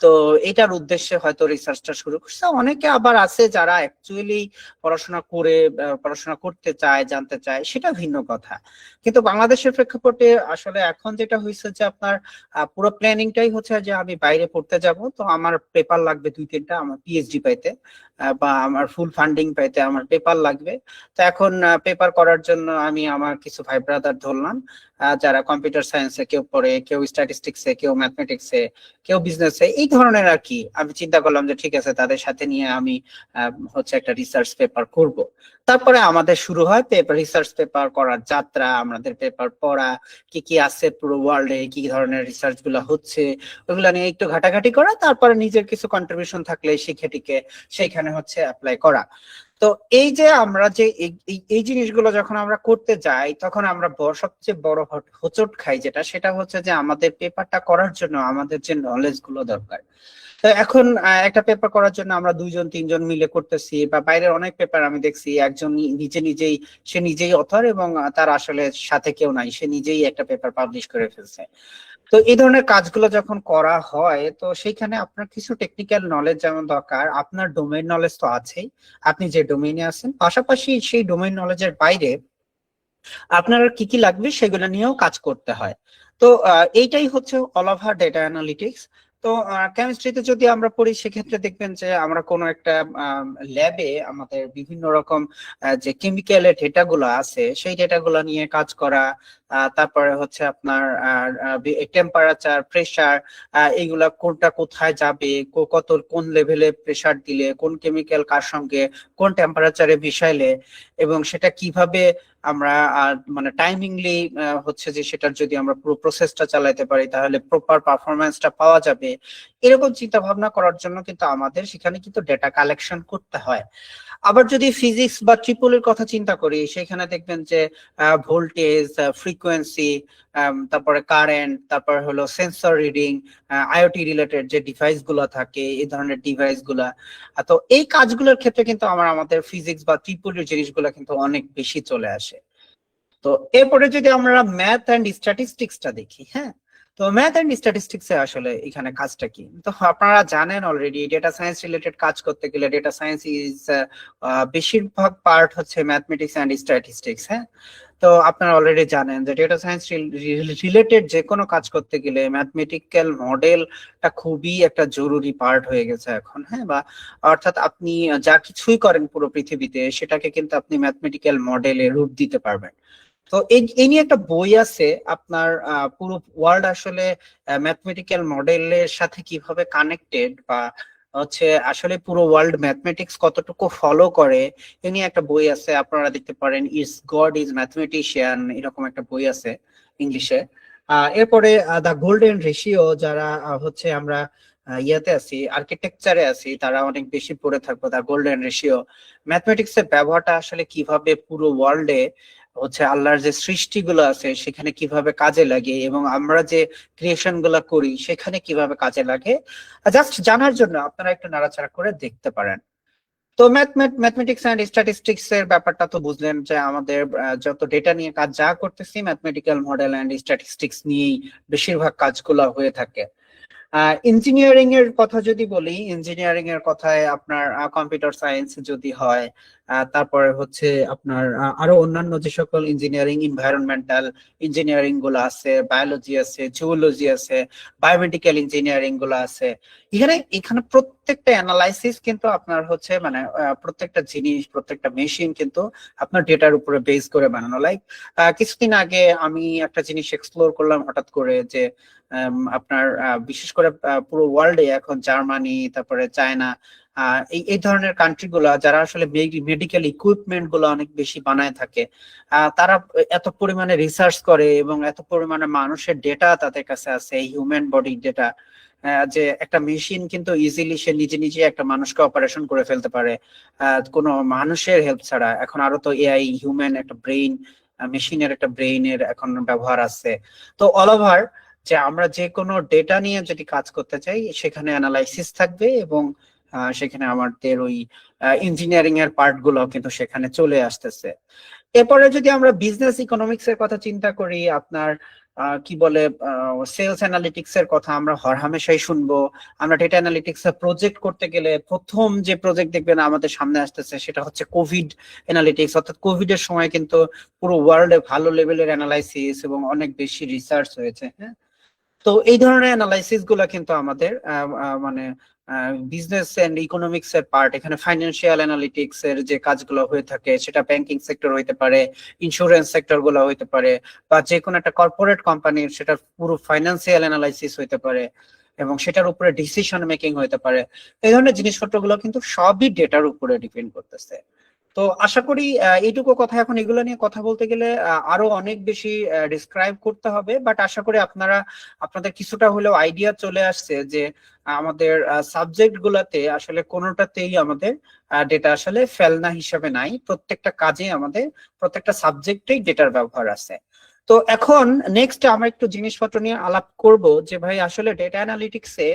তো এটার উদ্দেশ্যে হয়তো রিসার্চটা শুরু করছে। অনেকে আবার আছে যারা অ্যাকচুয়ালি পড়াশোনা করে পড়াশোনা করতে চায়, জানতে চায়, সেটা ভিন্ন কথা। কিন্তু বাংলাদেশের প্রেক্ষাপটে আসলে এখন যেটা হয়েছে যে আপনার পুরো প্ল্যানিংটাই হচ্ছে যে আমি বাইরে পড়তে যাব, তো আমার পেপার লাগবে দুই তিনটা, আমার পিএইচডি পাইতে বা আমার ফুল ফান্ডিং পাইতে আমার পেপার লাগবে। তো এখন পেপার করার জন্য আমি আমার কিছু ভাই ব্রাদার ধরলাম, যারা কম্পিউটার সায়েন্সে কেউ পড়ে, কেউ স্ট্যাটিস্টিক্সে, কেউ ম্যাথমেটিক্সে, কেউ বিজনেসে, এই ধরনের আর কি। আমি চিন্তা করলাম যে ঠিক আছে, তাদের সাথে নিয়ে আমি হচ্ছে একটা রিসার্চ পেপার করব। তারপরে আমাদের শুরু হয় পেপার, রিসার্চ পেপার করার যাত্রা, আমাদের পেপার পড়া, কি কি আছে পুরো ওয়ার্ল্ডে, কি ধরনের রিসার্চ গুলা হচ্ছে, ওগুলা নিয়ে একটু ঘাটাঘাটি করা, তারপরে নিজের কিছু কন্ট্রিবিউশন থাকলে শিখে টিকে সেইখানে হচ্ছে অ্যাপ্লাই করা। তো এই যে আমরা যে এই জিনিসগুলো যখন আমরা করতে যাই, তখন আমরা সবচেয়ে বড় হোঁচট খাই, যেটা সেটা হচ্ছে যে আমাদের পেপারটা করার জন্য আমাদের যে নলেজ গুলো দরকার। তো এখন একটা পেপার করার জন্য আমরা দুইজন তিনজন মিলে করতেছি, বা বাইরের অনেক পেপার আমি দেখছি একজন নিজেই সে নিজেই অথর, এবং তার আসলে সাথে কেউ নাই, সে নিজেই একটা পেপার পাবলিশ করে ফেলছে। তো এই ধরনের কাজগুলো যখন করা হয়, তো সেইখানে আপনার কিছু টেকনিক্যাল নলেজ যেমন দরকার, আপনার ডোমেইন নলেজ তো আছেই, আপনি যে ডোমেইনে আছেন, পাশাপাশি সেই ডোমেইন নলেজের বাইরে আপনার আর কি কি লাগবে সেগুলো নিয়েও কাজ করতে হয়। তো এইটাই হচ্ছে অল ওভার ডেটা অ্যানালিটিক্স। তো কেমিস্ট্রিতে যদি আমরা পড়ি, সেক্ষেত্রে দেখবেন যে আমরা কোনো একটা ল্যাবে আমাদের বিভিন্ন রকম যে কেমিক্যালের ডেটাগুলো আছে, সেই ডেটাগুলো নিয়ে কাজ করা, তারপরে হচ্ছে আপনার টেম্পারেচার, প্রেসার, এইগুলা কোনটা কোথায় যাবে, কত কোন লেভেলে প্রেসার দিলে, কোন কেমিক্যাল কার সঙ্গে কোন টেম্পারেচারে মিশাইলে, এবং সেটা কিভাবে আমরা মানে টাইমিংলি হচ্ছে যে সেটার যদি আমরা পুরো প্রসেসটা চালাতে পারি, তাহলে প্রপার পারফরমেন্সটা পাওয়া যাবে। এরকম চিন্তা ভাবনা করার জন্য কিন্তু আমাদের সেখানে কিন্তু ডেটা কালেকশন করতে হয়। আবার যদি ফিজিক্স বা ট্রিপলের কথা চিন্তা করি, সেখানে দেখবেন যে ভোল্টেজ, ফ্রিকোয়েন্সি, তারপরে কারেন্ট, তারপরে হলো সেন্সর রিডিং, আইওটি রিলেটেড যে ডিভাইস গুলো থাকে, এই ধরনের ডিভাইস গুলা। তো এই কাজগুলোর ক্ষেত্রে কিন্তু আমাদের ফিজিক্স বা ট্রিপলের জিনিসগুলো কিন্তু অনেক বেশি চলে আসে। তো এরপরে যদি আমরা ম্যাথ অ্যান্ড স্ট্যাটিস্টিক্সটা দেখি, হ্যাঁ, তো ম্যাথ অ্যান্ড স্ট্যাটিস্টিক্সে আসলে এখানে কাজটা কি, তো আপনারা জানেন অলরেডি, ডেটা সায়েন্স রিলেটেড কাজ করতে গেলে ডেটা সায়েন্স ইজ বেশিরভাগ পার্ট হচ্ছে ম্যাথমেটিক্স অ্যান্ড স্ট্যাটিস্টিক্স। হ্যাঁ, তো আপনারা অলরেডি জানেন যে ডেটা সায়েন্স রিলেটেড যে কোনো কাজ করতে গেলে ম্যাথমেটিক্যাল মডেলটা খুবই একটা জরুরি পার্ট হয়ে গেছে এখন। হ্যাঁ, বা অর্থাৎ আপনি যা কিছুই করেন পুরো পৃথিবীতে, সেটাকে কিন্তু আপনি ম্যাথমেটিক্যাল মডেলে রূপ দিতে পারবেন। তো এই নিয়ে একটা বই আছে আপনার, পুরো ওয়ার্ল্ড আসলে ম্যাথমেটিক্যাল মডেলের সাথে কিভাবে কানেক্টেড, বা হচ্ছে আসলে পুরো ওয়ার্ল্ড ম্যাথমেটিক্স কতটুকু ফলো করে, এ নিয়ে একটা বই আছে, আপনারা দেখতে পারেন, ইটস গড ইজ ম্যাথমেটিশিয়ান, এরকম একটা বই আছে ইংলিশে। এরপরে দা গোল্ডেন রেশিও, যারা হচ্ছে আমরা ইয়াতে আছি, আর্কিটেকচারে আছি, তারা অনেক বেশি পড়ে থাকবো দা গোল্ডেন রেশিও। ম্যাথমেটিক্স এর ব্যবহারটা আসলে কিভাবে পুরো ওয়ার্ল্ডে হচ্ছে আল্লাহর যে সৃষ্টিগুলো আছে সেখানে কিভাবে কাজে লাগে এবং আমরা যে ক্রিয়েশন গুলা করি সেখানে কিভাবে কাজে লাগে, জাস্ট জানার জন্য আপনারা একটু নাড়াচাড়া করে দেখতে পারেন। তো ম্যাথমেটিক্স অ্যান্ড স্ট্যাটিস্টিক্স এর ব্যাপারটা তো বুঝলেন যে আমাদের যত ডেটা নিয়ে কাজ যা করতেছি ম্যাথমেটিক্যাল মডেল অ্যান্ড স্ট্যাটিস্টিক্স নিয়েই বেশিরভাগ কাজগুলো হয়ে থাকে। ইঞ্জিনিয়ারিং এর কথা যদি বলি, ইঞ্জিনিয়ারিং এর কথায় আপনার কম্পিউটার সায়েন্স যদি হয়, তারপরে হচ্ছে আপনার আরো অন্যান্য যে সকল ইঞ্জিনিয়ারিং, এনভায়রনমেন্টাল ইঞ্জিনিয়ারিং গুলো আছে, বায়োলজি আছে, জুওলজি আছে, বায়োমেডিক্যাল ইঞ্জিনিয়ারিং গুলো আছে। এখানে এখানে প্রত্যেকটা অ্যানালাইসিস কিন্তু আপনার হচ্ছে মানে প্রত্যেকটা জিনিস, প্রত্যেকটা মেশিন কিন্তু আপনার ডেটার উপরে বেস করে বানানো। লাইক কিছুদিন আগে আমি একটা জিনিস এক্সপ্লোর করলাম হঠাৎ করে যে আপনার বিশেষ করে পুরো ওয়ার্ল্ডে এখন জার্মানি, তারপরে চায়না, এই এই ধরনের কান্ট্রি গুলা যারা আসলে মেডিকেল ইকুইপমেন্ট গুলো অনেক বেশি বানায় থাকে, তারা এত পরিমাণে রিসার্চ করে এবং এত পরিমাণে মানুষের ডেটা তাদের কাছে আছে, হিউম্যান বডি ডেটা, যে একটা মেশিন কিন্তু ইজিলি সে নিজে নিজে একটা মানুষকে অপারেশন করে ফেলতে পারে কোনো মানুষের হেল্প ছাড়া। এখন আরো তো এআই, হিউম্যান একটা ব্রেইন, মেশিনের একটা ব্রেইনের এখন ব্যবহার আছে। তো অল ওভার যে আমরা যে কোনো ডেটা নিয়ে যদি কাজ করতে চাই সেখানে অ্যানালাইসিস থাকবে এবং সেখানে আমাদের ওই ইঞ্জিনিয়ারিং এর পার্ট গুলো কিন্তু সেখানে চলে আসতেছে। এরপরে যদি আমরা বিজনেস ইকোনমিক্স এর কথা চিন্তা করি, আপনার কি বলে সেলস অ্যানালিটিক্স এর কথা আমরা হরহামেশাই শুনবো। আমরা ডেটা অ্যানালিটিক্স এর প্রজেক্ট করতে গেলে প্রথম যে প্রজেক্ট দেখবেন আমাদের সামনে আসতেছে সেটা হচ্ছে কোভিড অ্যানালিটিক্স। অর্থাৎ কোভিড এর সময় কিন্তু পুরো ওয়ার্ল্ডে ভালো লেভেলের অ্যানালাইসিস এবং অনেক বেশি রিসার্চ হয়েছে। হ্যাঁ, তো এই ধরনের অ্যানালাইসিস গুলা কিন্তু আমাদের মানে বিজনেস এন্ড ইকোনমিক্স এর পার্ট। এখানে ফাইন্যান্সিয়াল অ্যানালিটিক্স এর যে কাজগুলো হয়ে থাকে সেটা ব্যাংকিং সেক্টর হইতে পারে, ইন্স্যুরেন্স সেক্টর গুলো হইতে পারে, বা যে কোনো একটা কর্পোরেট কোম্পানির সেটার পুরো ফাইন্যান্সিয়াল অ্যানালাইসিস হইতে পারে এবং সেটার উপরে ডিসিশন মেকিং হইতে পারে। এই ধরনের জিনিসপত্রগুলো কিন্তু সবই ডেটার উপরে ডিপেন্ড করতেছে। তো আশা করি এইটুকু কথা, এখন এগুলো নিয়ে কথা বলতে গেলে আরো অনেক বেশি ডিসক্রাইব করতে হবে, বাট আশা করি আপনাদের কিছুটা হলেও আইডিয়া চলে আসছে যে আমাদের সাবজেক্ট গুলাতে আসলে কোনোটাতেই আমাদের ডেটা আসলে ফেলনা হিসাবে নাই। প্রত্যেকটা কাজে আমাদের প্রত্যেকটা সাবজেক্টেই ডেটার ব্যবহার আছে। তো এখন নেক্সট আমরা একটু জিনিসপত্র নিয়ে আলাপ করব যে ভাই আসলে ডেটা অ্যানালিটিক্সে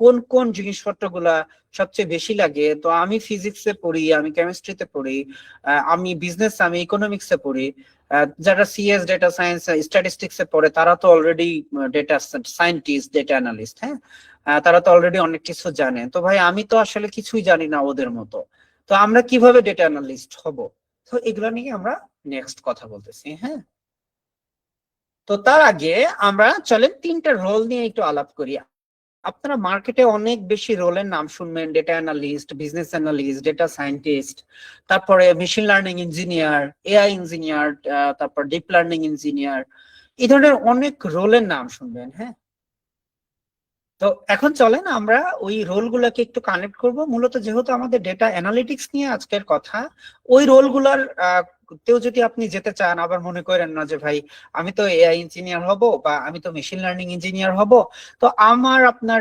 কোন কোন জিনিসপত্রগুলা সবচেয়ে বেশি লাগে। তো আমি ফিজিক্সে পড়ি, আমি কেমিস্ট্রিতে পড়ি, আমি বিজনেস, আমি ইকোনমিক্সে পড়ি। যারা সিএস, ডেটা সায়েন্স, স্ট্যাটিস্টিক্সে পড়ে তারা তো already data scientist, data analyst. হ্যাঁ, তারা তো অলরেডি অনেক কিছু জানে। তো ভাই আমি তো আসলে কিছুই জানি না ওদের মতো, তো আমরা কিভাবে ডেটা অ্যানালিস্ট হব? তো এগুলো নিয়ে আমরা নেক্সট কথা বলতেছি। হ্যাঁ, তো তার আগে আমরা চলেন তিনটা রোল নিয়ে একটু আলাপ করি। আপনারা মার্কেটে অনেক বেশি রোলের নাম শুনবেন, data analyst, business analyst, data scientist, তারপরে machine learning engineer, AI engineer, তারপর ডিপ লার্নিং ইঞ্জিনিয়ার, এই ধরনের অনেক রোলের নাম শুনবেন। হ্যাঁ, তো এখন চলেন আমরা ওই রোলগুলোকে একটু কানেক্ট করব। মূলত যেহেতু আমাদের ডেটা অ্যানালিটিক্স নিয়ে আজকের কথা, ওই রোলগুলার তেও যদি আপনি যেতে চান, আবার মনে করেন না যে ভাই আমি তো এআই ইঞ্জিনিয়ার হব বা আমি তো মেশিন লার্নিং ইঞ্জিনিয়ার হব, তো আমার আপনার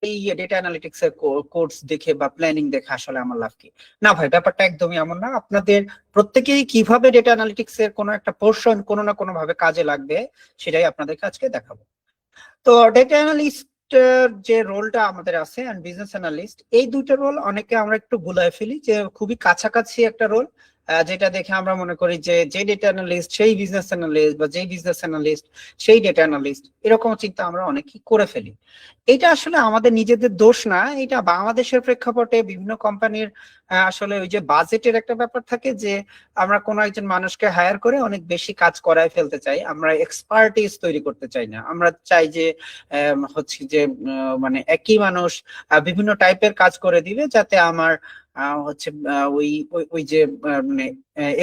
এই ডেটা অ্যানালিটিক্স এর কোর্স দেখে বা প্ল্যানিং দেখে আসলে আমার লাভ কি? না ভাই, ব্যাপারটা একদমই এমন না। আপনাদের প্রত্যেকেই কিভাবে ডেটা অ্যানালিটিক্স এর কোনো একটা পোর্শন কোনো না কোনো ভাবে কাজে লাগবে সেটাই আপনাদেরকে আজকে দেখাবো। তো ডেটা অ্যানালিস্ট যে রোলটা আমাদের আছে এন্ড বিজনেস অ্যানালিস্ট, এই দুইটা রোল অনেকে আমরা একটু ভুলায় ফেলি যে খুবই কাছাকাছি একটা রোল, যেটা দেখে আমরা মনে করি যে যে ডেটা অ্যানালিস্ট সেই বিজনেস অ্যানালিস্ট বা যেই বিজনেস অ্যানালিস্ট সেই ডেটা অ্যানালিস্ট, এরকম চিন্তা আমরা অনেকেই করে ফেলি। এটা আসলে আমাদের নিজেদের দোষ না, এটা বাংলাদেশের প্রেক্ষাপটে বিভিন্ন কোম্পানির আসলে ওই যে বাজেটের একটা ব্যাপার থাকে যে আমরা কোনো একজন মানুষকে হায়ার করে অনেক বেশি কাজ করায় ফেলতে চাই, আমরা এক্সপার্টিস তৈরি করতে চাই না। আমরা চাই যে হচ্ছে যে মানে একই মানুষ বিভিন্ন টাইপের কাজ করে দিবে, যাতে আমার হচ্ছে ওই ওই যে মানে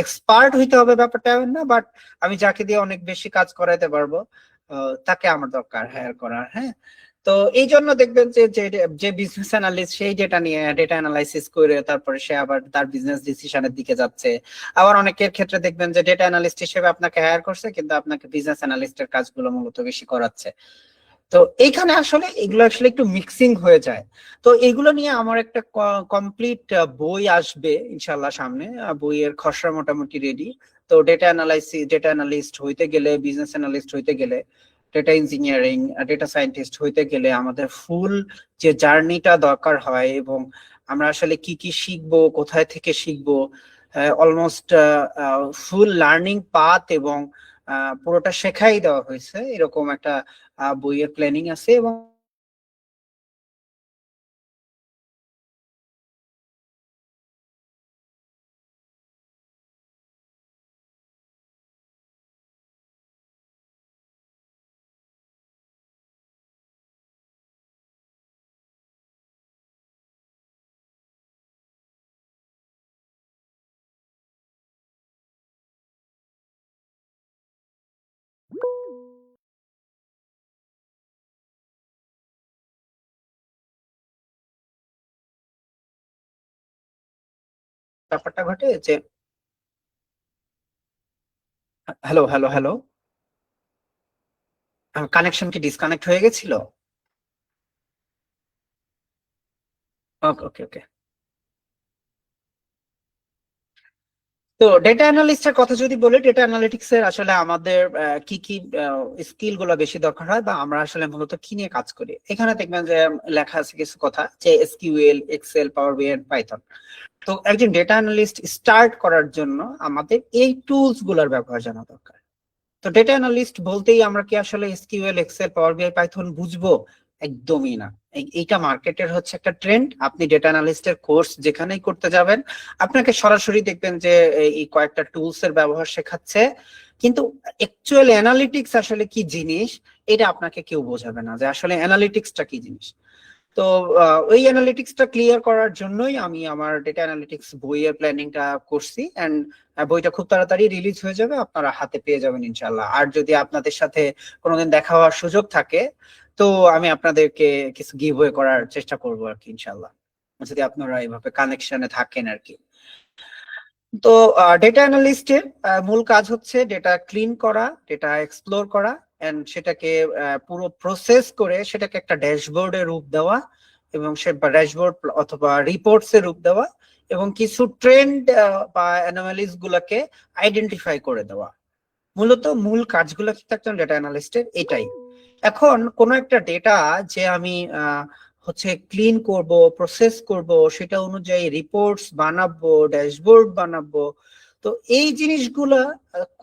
এক্সপার্ট হইতে হবে ব্যাপারটা এমন না, বাট আমি যাকে দিয়ে অনেক বেশি কাজ করাইতে পারবো তাকে আমার দরকার হায়ার করার। হ্যাঁ, তো এই জন্য দেখবেন যে যে বিজনেস অ্যানালিস্ট সেই ডেটা নিয়ে ডেটা অ্যানালাইসিস করে তারপরে সে আবার তার বিজনেস ডিসিশনের দিকে যাচ্ছে। আবার অনেকের ক্ষেত্রে দেখবেন যে ডেটা অ্যানালিস্ট হিসেবে আপনাকে হায়ার করছে কিন্তু আপনাকে বিজনেস অ্যানালিস্টের কাজগুলো মূলত বেশি করাচ্ছে। তো তো এইখানে আসলে এগুলো আসলে একটু মিক্সিং হয়ে যায়। তো এগুলো নিয়ে আমার একটা কমপ্লিট বই আসবে ইনশাল্লাহ সামনে। বইয়ের খসড়া মোটামুটি রেডি। তো ডেটা অ্যানালিস্ট হইতে গেলে, বিজনেস অ্যানালিস্ট হইতে গেলে, ডেটা ইঞ্জিনিয়ারিং, ডেটা সায়েন্টিস্ট হইতে গেলে আমাদের ফুল যে জার্নিটা দরকার হয়, এবং আমরা আসলে কি কি শিখবো, কোথায় থেকে শিখবো, অলমোস্ট ফুল লার্নিং পাথ এবং পুরোটা শেখাই দেওয়া হয়েছে, এরকম একটা বইয়ের প্ল্যানিং আছে। এবং ব্যাপারটা ঘটে যে, হ্যালো হ্যালো হ্যালো, কানেকশন কি ডিসকানেক্ট হয়ে গেছিল? ওকে ওকে ওকে। তো ডেটা অ্যানালিস্টের কথা যদি বলি, ডেটা অ্যানালিটিক্স এর আসলে আমাদের কি কি স্কিল গুলো বেশি দরকার হয়, বা আমরা আসলে মূলত কি নিয়ে কাজ করি, এখানে দেখবেন যে লেখা আছে কিছু কথা, যে এসকিউএল, এক্সেল, পাওয়ার বিআই, পাইথন। তো একজন ডেটা অ্যানালিস্ট স্টার্ট করার জন্য আমাদের এই টুলস গুলোর ব্যবহার জানা দরকার। তো ডেটা অ্যানালিস্ট বলতেই আমরা কি আসলে এসকিউএল, এক্সেল, পাওয়ার বিআই, পাইথন বুঝবো? একদমই না। এইটা মার্কেটের হচ্ছে একটা ট্রেন্ড। আপনি ডেটা অ্যানালিস্টের কোর্স যেখানেই করতে যাবেন, আপনাকে সরাসরি দেখবেন যে এই কয়েকটা টুলস এর ব্যবহার শেখাচ্ছে, কিন্তু অ্যাকচুয়াল অ্যানালিটিক্স আসলে কি জিনিস এটা আপনাকে কেউ বোঝাবে না, যে আসলে অ্যানালিটিক্সটা কি জিনিস। তো ওই অ্যানালিটিক্সটা ক্লিয়ার করার জন্যই আমি আমার ডেটা অ্যানালিটিক্স বইয়ের প্ল্যানিংটা করছি, এন্ড বইটা খুব তাড়াতাড়ি রিলিজ হয়ে যাবে, আপনারা হাতে পেয়ে যাবেন ইনশাল্লাহ। আর যদি আপনাদের সাথে কোনোদিন দেখা হওয়ার সুযোগ থাকে, তো আমি আপনাদেরকে কিছু গিভওয়ে করার চেষ্টা করবো আর কি ইনশাল্লাহ, যদি আপনারা এইভাবে কানেকশনে থাকেন আর কি। তো ডেটা অ্যানালিস্টের মূল কাজ হচ্ছে ডেটা ক্লিন করা, ডেটা এক্সপ্লোর করা, এন্ড সেটাকে পুরো প্রসেস করে সেটাকে একটা ড্যাশবোর্ডের রূপ দেওয়া, এবং সে ড্যাশবোর্ড অথবা রিপোর্টস এর রূপ দেওয়া, এবং কিছু ট্রেন্ড বা অ্যানোমালিস গুলাকে আইডেন্টিফাই করে দেওয়া। মূলত মূল কাজগুলো কিন্তু একজন ডেটা অ্যানালিস্টের এটাই। এখন কোন একটা ডেটা যে আমি হচ্ছে ক্লিন করব, প্রসেস করব, সেটা অনুযায়ী রিপোর্টস বানাবো, ড্যাশবোর্ড বানাবো, তো এই জিনিসগুলা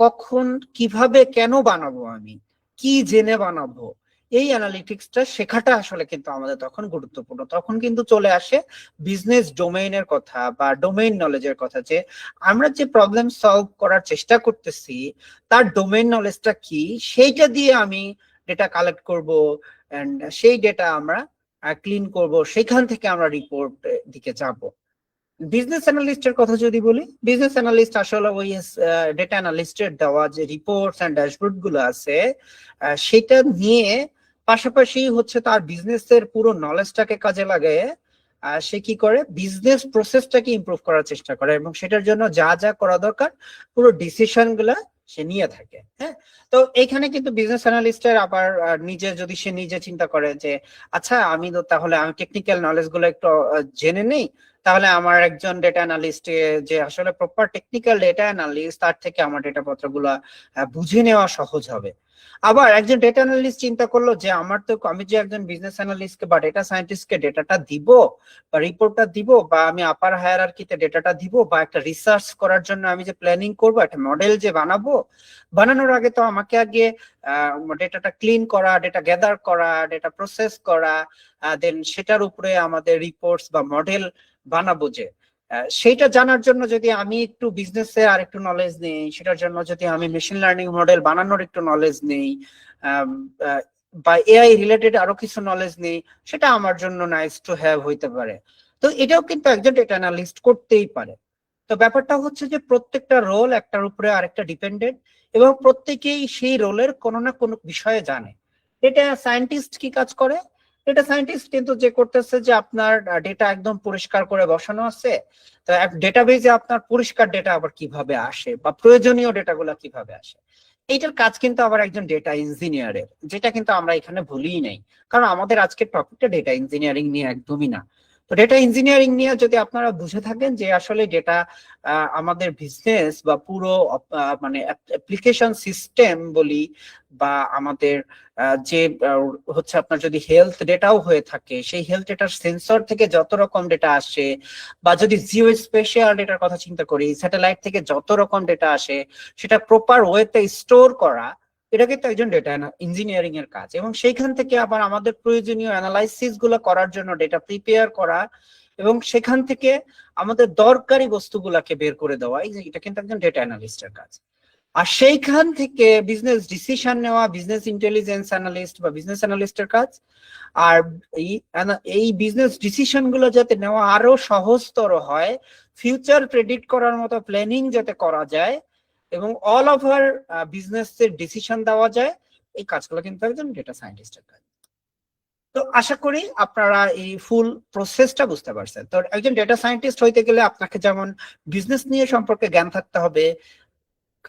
কখন, কিভাবে, কেন বানাবো, আমি কি জেনে বানাবো, এই অ্যানালিটিক্সটা শেখাটা আসলে কিন্তু আমাদের তখন গুরুত্বপূর্ণ। তখন কিন্তু চলে আসে বিজনেস ডোমেইনের কথা বা ডোমেইন নলেজের কথা, যে আমরা যে প্রবলেম সলভ করার চেষ্টা করতেছি তার ডোমেইন নলেজটা কি, সেইটা দিয়ে আমি ডেটা কালেক্ট করব, এন্ড সেই ডেটা আমরা ক্লিন করব, সেখান থেকে আমরা রিপোর্ট দিকে যাব। বিজনেস অ্যানালিস্টের কথা যদি বলি, বিজনেস অ্যানালিস্ট আসলে ওই ডেটা অ্যানালিস্টের দেওয়া যে রিপোর্টস এন্ড ড্যাশবোর্ড গুলো আছে, সেটা নিয়ে পাশাপাশি হচ্ছে তার বিজনেসের পুরো নলেজটাকে কাজে লাগায় সে কি করে, বিজনেস প্রসেসটাকে ইমপ্রুভ করার চেষ্টা করে, এবং সেটার জন্য যা যা করা দরকার পুরো ডিসিশন গুলা সে নিয়ে থাকে। হ্যাঁ, তো এখানে কিন্তু বিজনেস অ্যানালিস্টের আবার নিজে যদি সে নিজে চিন্তা করে যে আচ্ছা আমি তো তাহলে আমি টেকনিক্যাল নলেজ গুলো একটু জেনে নেই, তাহলে আমার একজন ডেটা অ্যানালিস্ট যে আসলে প্রপার টেকনিক্যাল ডেটা অ্যানালিস্ট, তার থেকে আমার ডেটা পত্রগুলা বুঝে নেওয়া সহজ হবে। আবার একজন ডেটা অ্যানালিস্ট চিন্তা করলো যে আমি যে একজন বিজনেস অ্যানালিস্টকে বা ডেটা সায়েন্টিস্টকে ডেটাটা দিব বা রিপোর্টটা দিব, বা আমি আপার হায়ারার্কিতে ডেটাটা দিব, বা একটা রিসার্চ করার জন্য আমি যে প্ল্যানিং করব, একটা মডেল যে বানাবো, বানানোর আগে তো আমাকে আগে ডেটাটা ক্লিন করা, ডেটা গ্যাদার করা, ডেটা প্রসেস করা, দেন সেটার উপরে আমাদের রিপোর্টস বা মডেল বানাবো, যে সেইটা জানার জন্য যদি আমি একটু বিজনেসের আর একটু নলেজ নেই, সেটার জন্য যদি আমি মেশিন লার্নিং মডেল বানানোর একটু নলেজ নেই, বা এআই রিলেটেড আরো কিছু নলেজ নেই, সেটা আমার জন্য নাইস টু হ্যাভ হইতে পারে। তো এটাও কিন্তু একজন ডেটা অ্যানালিস্ট করতেই পারে। তো ব্যাপারটা হচ্ছে যে প্রত্যেকটা রোল একটার উপরে আরেকটা ডিপেন্ডেন্ট, এবং প্রত্যেকেই সেই রোলের কোনো না কোনো বিষয়ে জানে। ডেটা সায়েন্টিস্ট কি কাজ করে? ডেটা সায়েন্টিস্ট কিন্তু যে করতেছে যে আপনার ডেটা একদম পরিষ্কার করে বসানো আছে, তো ডেটাবেজে আপনার পরিষ্কার ডেটা আবার কিভাবে আসে, বা প্রয়োজনীয় ডেটাগুলো কিভাবে আসে, এইটার কাজ কিন্তু আবার একজন ডেটা ইঞ্জিনিয়ারের, যেটা কিন্তু আমরা এখানে ভুলিই নাই, কারণ আমাদের আজকের টপিকটা ডেটা ইঞ্জিনিয়ারিং নিয়ে একদমই না। তো ডেটা ইঞ্জিনিয়ারিং নিয়ে যদি আপনারা বুঝে থাকেন যে আসলে ডেটা আমাদের বিজনেস বা পুরো মানে অ্যাপ্লিকেশন সিস্টেম বলি, বা আমাদের যে হচ্ছে আপনার যদি হেলথ ডেটাও হয়ে থাকে, সেই হেলথ ডেটার সেন্সর থেকে যত রকম ডেটা আসে, বা যদি জিও স্পেশাল ডেটার কথা চিন্তা করি, স্যাটেলাইট থেকে যত রকম ডেটা আসে সেটা প্রপার ওয়েতে স্টোর করা, এটা কিন্তু একজন ডেটা ইঞ্জিনিয়ারিং এর কাজ। এবং সেইখান থেকে আবার আমাদের প্রয়োজনীয় অ্যানালাইসিস গুলো করার জন্য ডেটা প্রিপেয়ার করা, এবং সেখান থেকে আমাদের দরকারি বস্তুগুলাকে বের করে দেওয়া, এটা কিন্তু একজন ডেটা অ্যানালিস্টের কাজ। আর সেইখান থেকে বিজনেস ডিসিশন নেওয়া বিজনেস ইন্টেলিজেন্স অ্যানালিস্ট বা বিজনেস অ্যানালিস্টের কাজ। আর এই বিজনেস ডিসিশন গুলো যাতে নেওয়া আরো সহজতর হয়, ফিউচার প্রেডিক্ট করার মতো প্ল্যানিং যাতে করা যায়, এবং অল ওভার বিজনেস এর ডিসিশন দেওয়া যায়, এই কাজগুলো কিন্তু একজন ডেটা সায়েন্টিস্টের কাজ। তো আশা করি আপনারা এই ফুল প্রসেসটা বুঝতে পারছেন। তো একজন ডেটা সায়েন্টিস্ট হইতে গেলে আপনাকে যেমন বিজনেস নিয়ে সম্পর্কে জ্ঞান থাকতে হবে,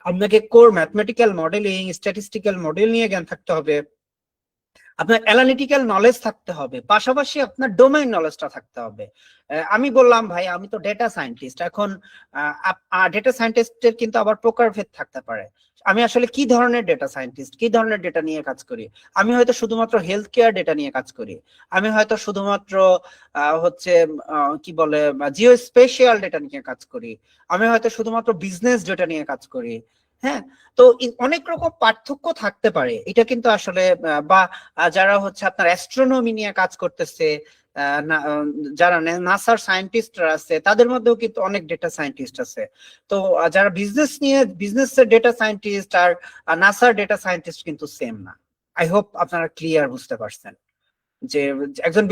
আপনাকে core mathematical modelling statistical model নিয়ে জ্ঞান থাকতে হবে, আপনার অ্যানালিটিক্যাল নলেজ থাকতে হবে, পাশাপাশি আপনার ডোমেইন নলেজটা থাকতে হবে। আমি বললাম ভাই আমি তো ডেটা সায়েন্টিস্ট, এখন ডেটা সায়েন্টিস্টের কিন্তু আবার প্রকারভেদ থাকতে পারে। আমি আসলে কি ধরনের ডেটা সায়েন্টিস্ট, কি ধরনের ডেটা নিয়ে কাজ করি? আমি হয়তো শুধুমাত্র হেলথ কেয়ার ডেটা নিয়ে কাজ করি, আমি হয়তো শুধুমাত্র হচ্ছে কি বলে জিও স্পেশাল ডেটা নিয়ে কাজ করি, আমি হয়তো শুধুমাত্র বিজনেস ডেটা নিয়ে কাজ করি। হ্যাঁ, তো অনেক রকম পার্থক্য থাকতে পারে। এটা কিন্তু আসলে বা যারা হচ্ছে আপনার অ্যাস্ট্রোনমি নিয়ে কাজ করতেছে, যারা নাসার সায়েন্টিস্টরা আছে, তাদের মধ্যেও কিন্তু অনেক ডেটা সায়েন্টিস্ট আছে। তো যারা বিজনেস নিয়ে বিজনেসের ডেটা সায়েন্টিস্ট আর নাসার ডেটা সায়েন্টিস্ট কিন্তু সেম না। আই হোপ আপনারা ক্লিয়ার বুঝতে পারছেন যে একজন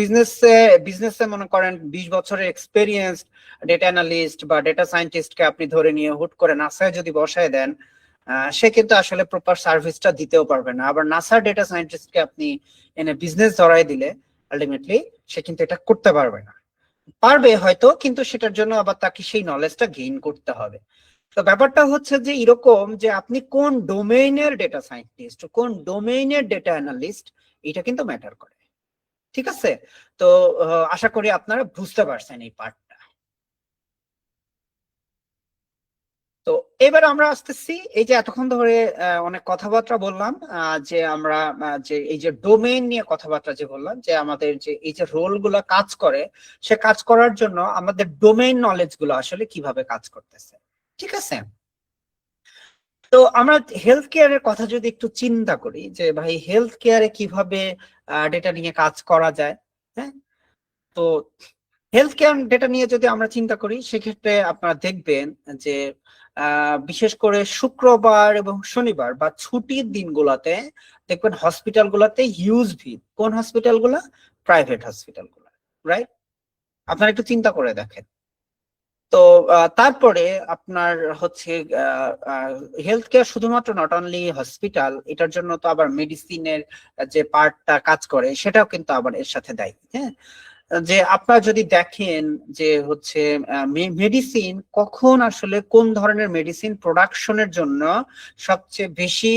বিজনেসে মনে করেন 20 বছরের এক্সপেরিয়েন্স ডেটা অ্যানালিস্ট বা ডেটা সায়েন্টিস্টকে আপনি ধরে নিয়ে হুট করে নাসায় যদি বসায় দেন, সে কিন্তু আসলে প্রপার সার্ভিসটা দিতেও পারবে না। আবার নাসার ডেটা সায়েন্টিস্টকে আপনি এনে বিজনেস ধরাই দিলে আলটিমেটলি সে কিন্তু এটা করতে পারবে না। পারবে হয়তো, কিন্তু সেটার জন্য আবার তাকে সেই নলেজটা গেইন করতে হবে। তো ব্যাপারটা হচ্ছে যে এরকম যে আপনি কোন ডোমেইনের ডেটা সায়েন্টিস্ট, কোন ডোমেইনের ডেটা অ্যানালিস্ট, এটা কিন্তু ম্যাটার করে। ঠিক আছে? তো আশা করি আপনারা বুঝতে পারছেন এই পার্টটা। তো এবার আমরা আসতেছি, এই যে এতক্ষণ ধরে অনেক কথাবার্তা বললাম, যে আমরা যে এই যে ডোমেইন নিয়ে কথাবার্তা যে বললাম, যে আমাদের যে এই যে রোল গুলো কাজ করে, সে কাজ করার জন্য আমাদের ডোমেইন নলেজ গুলো আসলে কিভাবে কাজ করতেছে। ঠিক আছে? তো আমরা হেলথ কেয়ারের কথা যদি একটু চিন্তা করি যে ভাই হেলথ কেয়ারে কিভাবে ডেটা নিয়ে কাজ করা যায়। হ্যাঁ, তো হেলথ কেয়ার ডেটা নিয়ে যদি আমরা চিন্তা করি, সেক্ষেত্রে আপনারা দেখবেন যে বিশেষ করে শুক্রবার এবং শনিবার বা ছুটির দিনগুলোতে দেখবেন হসপিটাল গুলাতে হিউজ ভিড়। কোন হসপিটাল গুলা? প্রাইভেট হসপিটাল গুলা, রাইট? আপনারা একটু চিন্তা করে দেখেন। তো তারপরে আপনার হচ্ছে হেলথ কেয়ার শুধুমাত্র নট অনলি হসপিটাল, এটার জন্য তো আবার মেডিসিনের যে পার্টটা কাজ করে সেটাও কিন্তু আবার এর সাথে দায়ী। হ্যাঁ, যে আপনারা যদি দেখেন যে হচ্ছে মেডিসিন কখন আসলে কোন ধরনের মেডিসিন প্রোডাকশনের জন্য সবচেয়ে বেশি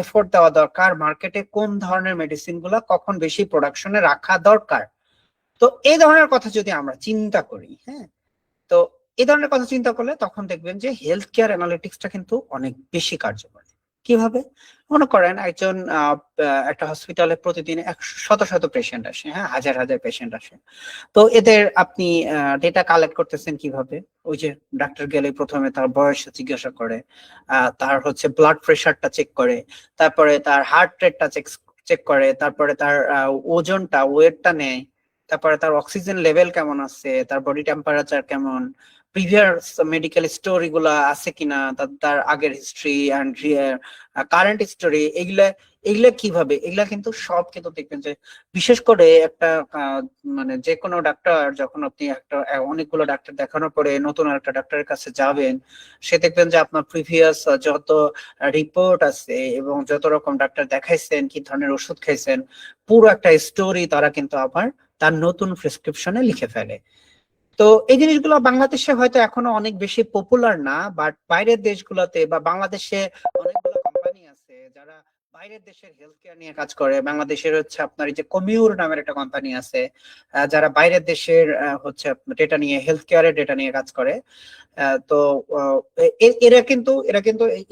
এফোর্ট দেওয়া দরকার, মার্কেটে কোন ধরনের মেডিসিন গুলা কখন বেশি প্রোডাকশনে রাখা দরকার, তো এই ধরনের কথা যদি আমরা চিন্তা করি, হ্যাঁ, তো এই ধরনের কথা চিন্তা করলে তখন দেখবেন যে হেলথ কেয়ার অ্যানালিটিক্সটা কিন্তু অনেক বেশি কার্যকর। কিভাবে? মনে করেন একজন একটা হসপিটালে প্রতিদিন শত শত পেশেন্ট আসে, হ্যাঁ, হাজার হাজার পেশেন্ট আসে। তো এদের আপনি ডেটা কালেক্ট করতেছেন কিভাবে? ওই যে ডাক্তার গেলে প্রথমে তার বয়স জিজ্ঞাসা করে, তার হচ্ছে ব্লাড প্রেশারটা চেক করে, তারপরে তার হার্ট রেটটা চেক করে, তারপরে তার ওজনটা ওয়েটটা নেয়, তারপরে তার অক্সিজেন লেভেল কেমন আছে, তার বডি টেম্পারেচার কেমন, প্রিভিয়াস মেডিকেল স্টোরি গুলা আছে কিনা, তার আগের হিস্ট্রি অ্যান্ড কারেন্ট স্টোরি, এগুলা এগুলা কিভাবে, এগুলা কিন্তু সব কিন্তু দেখবেন যে বিশেষ করে একটা মানে যে কোনো ডাক্তার যখন আপনি একটা অনেকগুলো ডাক্তার দেখানোর পরে নতুন একটা ডাক্তারের কাছে যাবেন, সে দেখবেন যে আপনার প্রিভিয়াস যত রিপোর্ট আছে এবং যত রকম ডাক্তার দেখাইছেন, কি ধরনের ওষুধ খাইছেন, পুরো একটা স্টোরি তারা কিন্তু আবার তার নতুন প্রেসক্রিপশনে লিখে ফেলে। তো এই জিনিসগুলো বাংলাদেশে হয়তো এখনো অনেক বেশি পপুলার না, বাট বাইরের দেশগুলোতে বা বাংলাদেশে অনেকগুলো কোম্পানি আছে বাইরের দেশের হেলথ কেয়ার নিয়ে কাজ করে। বাংলাদেশের হচ্ছে আপনার এই যে কমিউর নামের একটা কোম্পানি আছে, যারা বাইরের দেশের হচ্ছে ডেটা নিয়ে, হেলথ কেয়ারের ডেটা নিয়ে কাজ করে। তো এরা কিন্তু